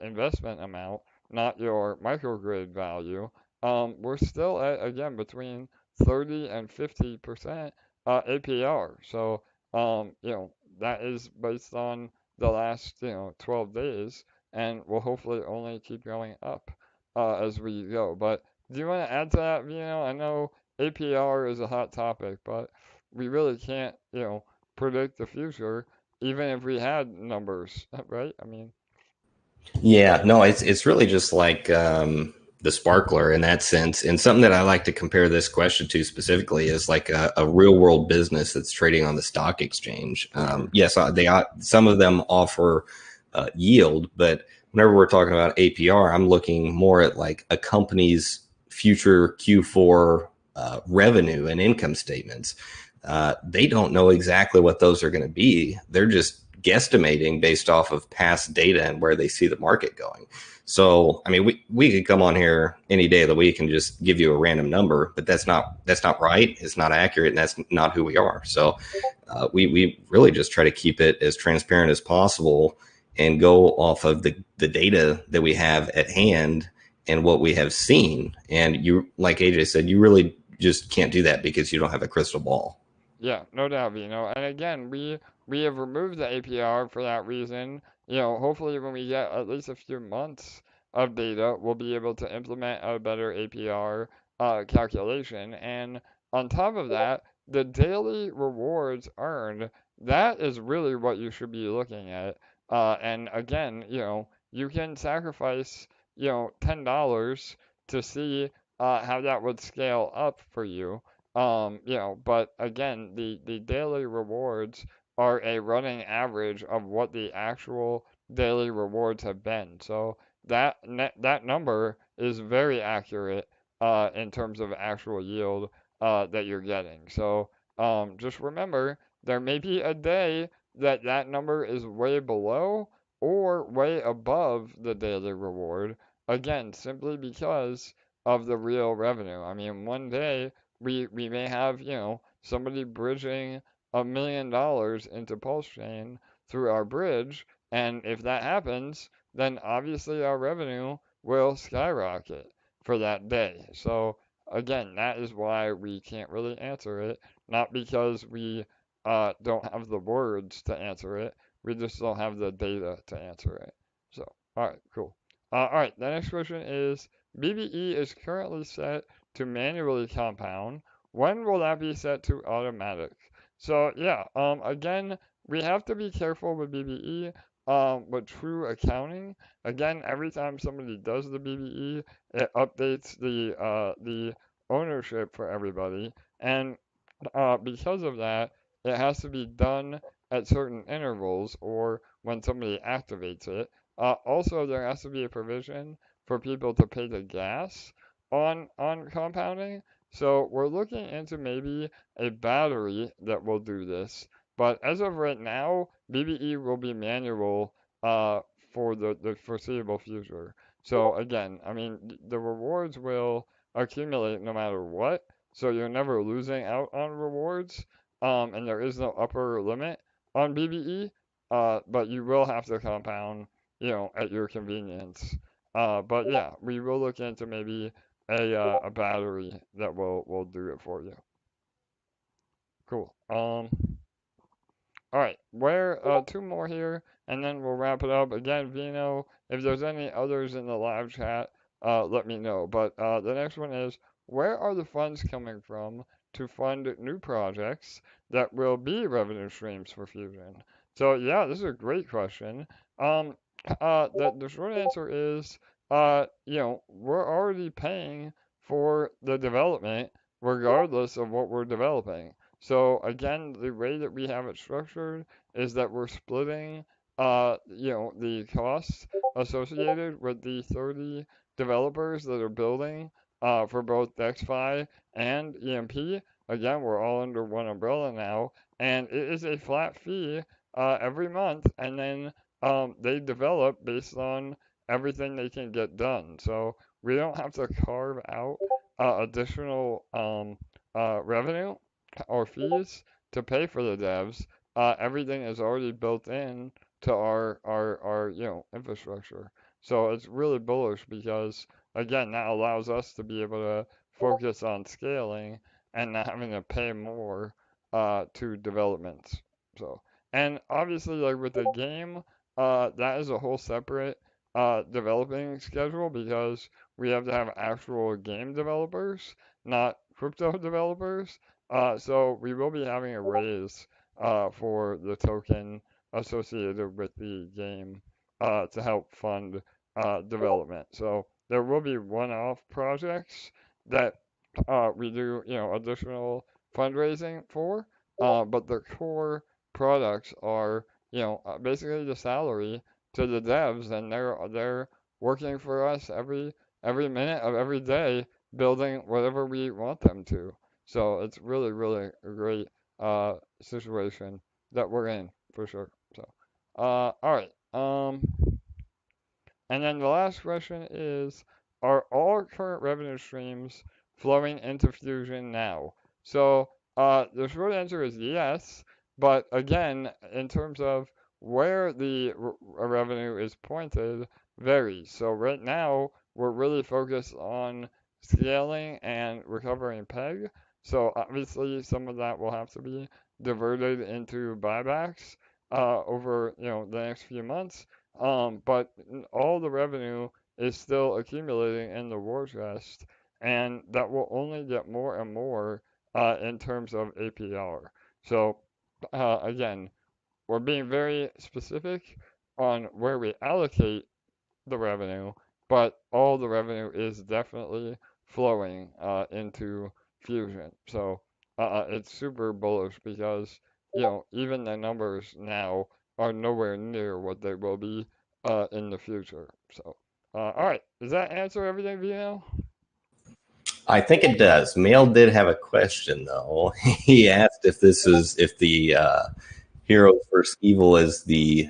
investment amount, not your microgrid value, we're still at, again, between 30 and 50% APR. So, that is based on the last, 12 days, and will hopefully only keep going up as we go. But do you want to add to that, Vino? I know APR is a hot topic, but we really can't, predict the future, even if we had numbers, right? I mean, Yeah, no, it's really just like the sparkler in that sense. And something that I like to compare this question to specifically is like a real world business that's trading on the stock exchange. Yes, some of them offer yield, but whenever we're talking about APR, I'm looking more at like a company's future Q4 revenue and income statements. They don't know exactly what those are going to be. They're just guesstimating based off of past data and where they see the market going. So, I mean, we could come on here any day of the week and just give you a random number, but that's not right. It's not accurate, and that's not who we are. So, we really just try to keep it as transparent as possible and go off of the data that we have at hand and what we have seen. And you, like AJ said, you really just can't do that because you don't have a crystal ball. yeah, no doubt, And again, we have removed the APR for that reason. Hopefully when we get at least a few months of data, we'll be able to implement a better APR calculation. And on top of that, the daily rewards earned, that is really what you should be looking at. And again, you can sacrifice, $10 to see how that would scale up for you. But again, the daily rewards are a running average of what the actual daily rewards have been. So that number is very accurate in terms of actual yield that you're getting. So just remember, there may be a day that that number is way below or way above the daily reward. Again, simply because of the real revenue. I mean, one day we may have, somebody bridging $1 million into Pulse Chain through our bridge, and if that happens, then obviously our revenue will skyrocket for that day. So again, that is why we can't really answer it, not because we don't have the words to answer it, we just don't have the data to answer it. So, all right, cool. All right, the next question is BBE is currently set to manually compound. When will that be set to automatic? So yeah, again, we have to be careful with BBE, with true accounting. Again, every time somebody does the BBE, it updates the ownership for everybody, and because of that, it has to be done at certain intervals or when somebody activates it. Also, there has to be a provision for people to pay the gas on compounding. So we're looking into maybe a battery that will do this. But as of right now, BBE will be manual for the foreseeable future. So again, I mean, the rewards will accumulate no matter what. So you're never losing out on rewards. And there is no upper limit on BBE. But you will have to compound, at your convenience. But yeah, we will look into maybe a battery that will do it for you. Cool. All right, where two more here, and then we'll wrap it up. Again, Vino, if there's any others in the live chat, let me know. But the next one is, where are the funds coming from to fund new projects that will be revenue streams for Fusion? So yeah, this is a great question. The short answer is, we're already paying for the development, regardless of what we're developing. So again, the way that we have it structured is that we're splitting, the costs associated with the 30 developers that are building for both DexFi and EMP. Again, we're all under one umbrella now, and it is a flat fee every month, and then they develop based on everything they can get done. So we don't have to carve out additional revenue or fees to pay for the devs. Everything is already built in to our infrastructure. So it's really bullish because again that allows us to be able to focus on scaling and not having to pay more to developments. So and obviously like with the game, that is a whole separate developing schedule because we have to have actual game developers, not crypto developers. So we will be having a raise for the token associated with the game to help fund development. So there will be one-off projects that we do, additional fundraising for, but the core products are, basically the salary to the devs, and they're working for us every minute of every day, building whatever we want them to. So it's really, really a great situation that we're in for sure. So, all right. And then the last question is, are all current revenue streams flowing into Fusion now? So, the short answer is yes, but again, in terms of where the revenue is pointed, varies. So right now, we're really focused on scaling and recovering PEG. So obviously, some of that will have to be diverted into buybacks over the next few months. But all the revenue is still accumulating in the war chest, and that will only get more and more in terms of APR. So again, we're being very specific on where we allocate the revenue, but all the revenue is definitely flowing into Fusion. So it's super bullish because even the numbers now are nowhere near what they will be in the future. So all right, does that answer everything, Vino? I think it does. Mail did have a question though. He asked if the Heroes vs. Evil is the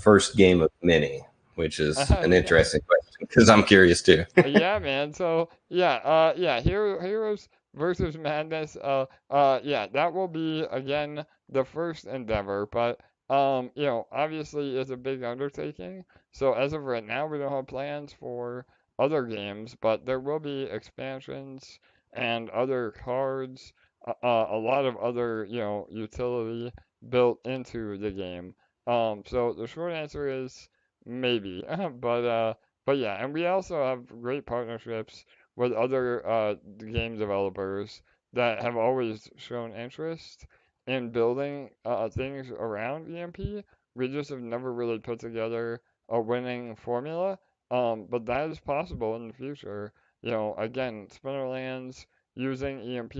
first game of many, which is an Yeah. interesting question because I'm curious too. Yeah, man. So yeah, Heroes versus Madness. Yeah, that will be again the first endeavor, but obviously it's a big undertaking. So as of right now, we don't have plans for other games, but there will be expansions and other cards, a lot of other utility built into the game. So the short answer is maybe, but yeah, and we also have great partnerships with other game developers that have always shown interest in building things around EMP. We just have never really put together a winning formula, but that is possible in the future. Again, Spinnerlands using EMP,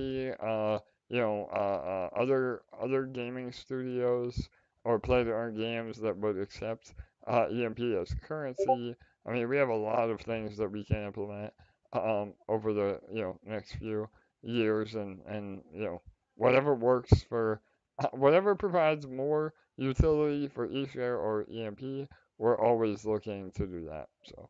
other gaming studios or play-to-earn games that would accept EMP as currency. I mean, we have a lot of things that we can implement over the next few years, and whatever works for whatever provides more utility for eShare or EMP, we're always looking to do that. So.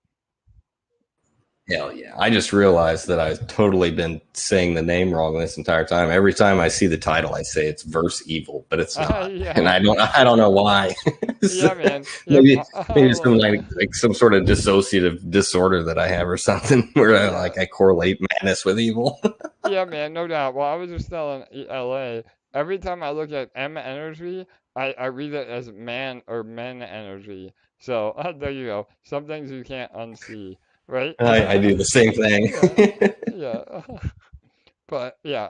Hell yeah. I just realized that I've totally been saying the name wrong this entire time. Every time I see the title, I say it's Verse Evil, but it's not. Yeah. And I don't know why. Yeah, man. Yep. maybe it's some That. like some sort of dissociative disorder that I have or something where Yeah. I correlate madness with evil. Yeah, man, no doubt. Well, I was just telling LA, every time I look at M energy, I read it as man or men energy. So there you go. Some things you can't unsee, right? I do the same thing. Yeah, yeah. But yeah,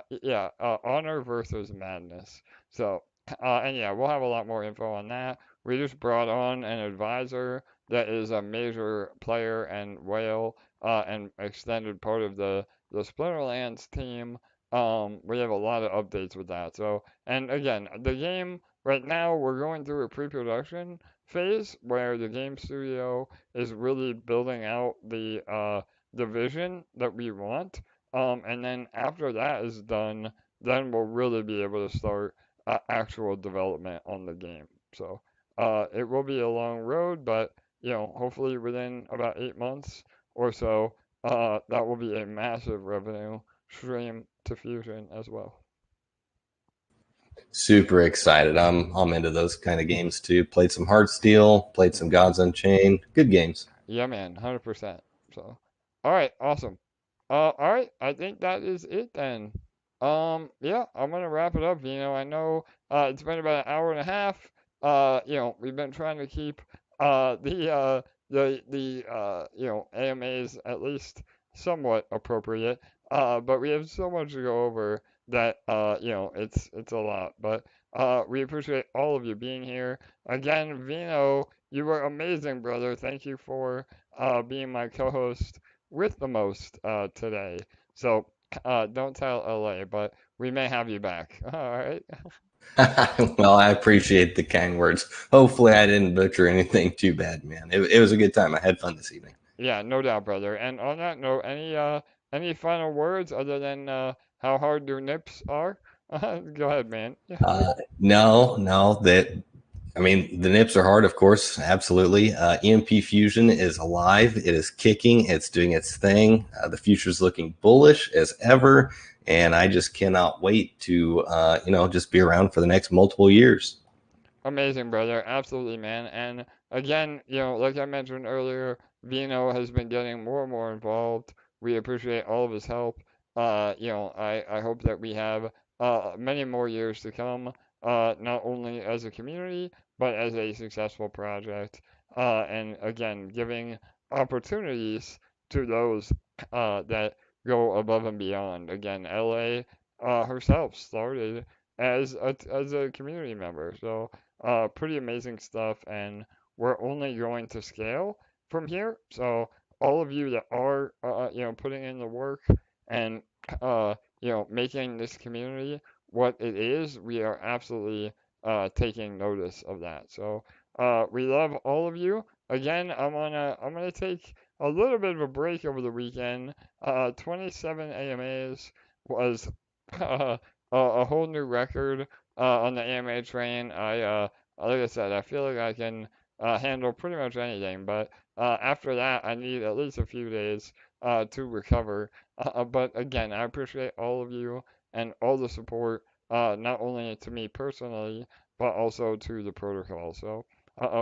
honor versus madness. So, and yeah, we'll have a lot more info on that. We just brought on an advisor that is a major player and whale and extended part of the the Splinterlands team, we have a lot of updates with that. So, and again, the game right now, we're going through a pre-production phase where the game studio is really building out the vision that we want. And then after that is done, then we'll really be able to start actual development on the game. So it will be a long road, but hopefully within about 8 months or so, that will be a massive revenue stream to Fusion as well. Super excited. I'm into those kind of games too. Played some Heartsteel, played some Gods Unchained. Good games. Yeah, man, 100%. So, all right, awesome. All right, I think that is it then. Yeah, I'm gonna wrap it up. I know it's been about an hour and a half. We've been trying to keep the AMAs at least somewhat appropriate. But we have so much to go over that it's a lot. But we appreciate all of you being here. Again, Vino, you were amazing, brother. Thank you for being my co-host with the most today. So don't tell LA, but we may have you back. All right. Well, I appreciate the kind words. Hopefully, I didn't butcher anything too bad, man. It was a good time. I had fun this evening. Yeah, no doubt, brother. And on that note, any final words other than how hard your nips are? Go ahead, man. No, I mean, the nips are hard, of course, absolutely. EMP Fusion is alive. It is kicking. It's doing its thing. The future's looking bullish as ever, and I just cannot wait to, just be around for the next multiple years. Amazing, brother. Absolutely, man. And again, like I mentioned earlier, Vino has been getting more and more involved. We appreciate all of his help. I hope that we have many more years to come, not only as a community, but as a successful project. And again, giving opportunities to those that go above and beyond. Again, LA herself started as a community member. So pretty amazing stuff, and we're only going to scale from here. So all of you that are, putting in the work and, making this community what it is, we are absolutely taking notice of that. So we love all of you. Again, I'm gonna take a little bit of a break over the weekend. 27 AMAs was a whole new record on the AMA train. Like I said, I feel like I can handle pretty much anything, but after that, I need at least a few days to recover. But again, I appreciate all of you and all the support, not only to me personally, but also to the protocol. So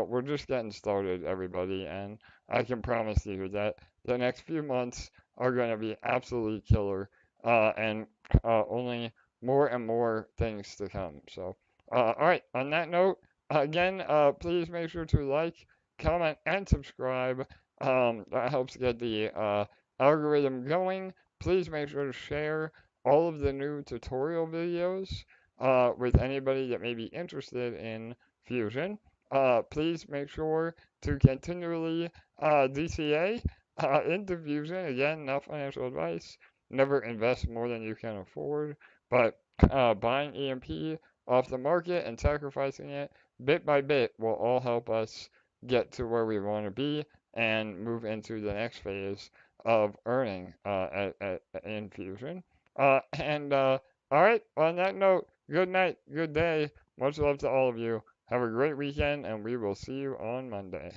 we're just getting started, everybody, and I can promise you that the next few months are going to be absolutely killer, and only more and more things to come. So, all right, on that note, again, please make sure to like, comment, and subscribe. That helps get the algorithm going. Please make sure to share all of the new tutorial videos with anybody that may be interested in Fusion. Please make sure to continually DCA into Fusion. Again, not financial advice. Never invest more than you can afford. But buying EMP off the market and sacrificing it bit by bit will all help us get to where we want to be and move into the next phase of earning in Fusion. All right, on that note, good night, good day. Much love to all of you. Have a great weekend, and we will see you on Monday.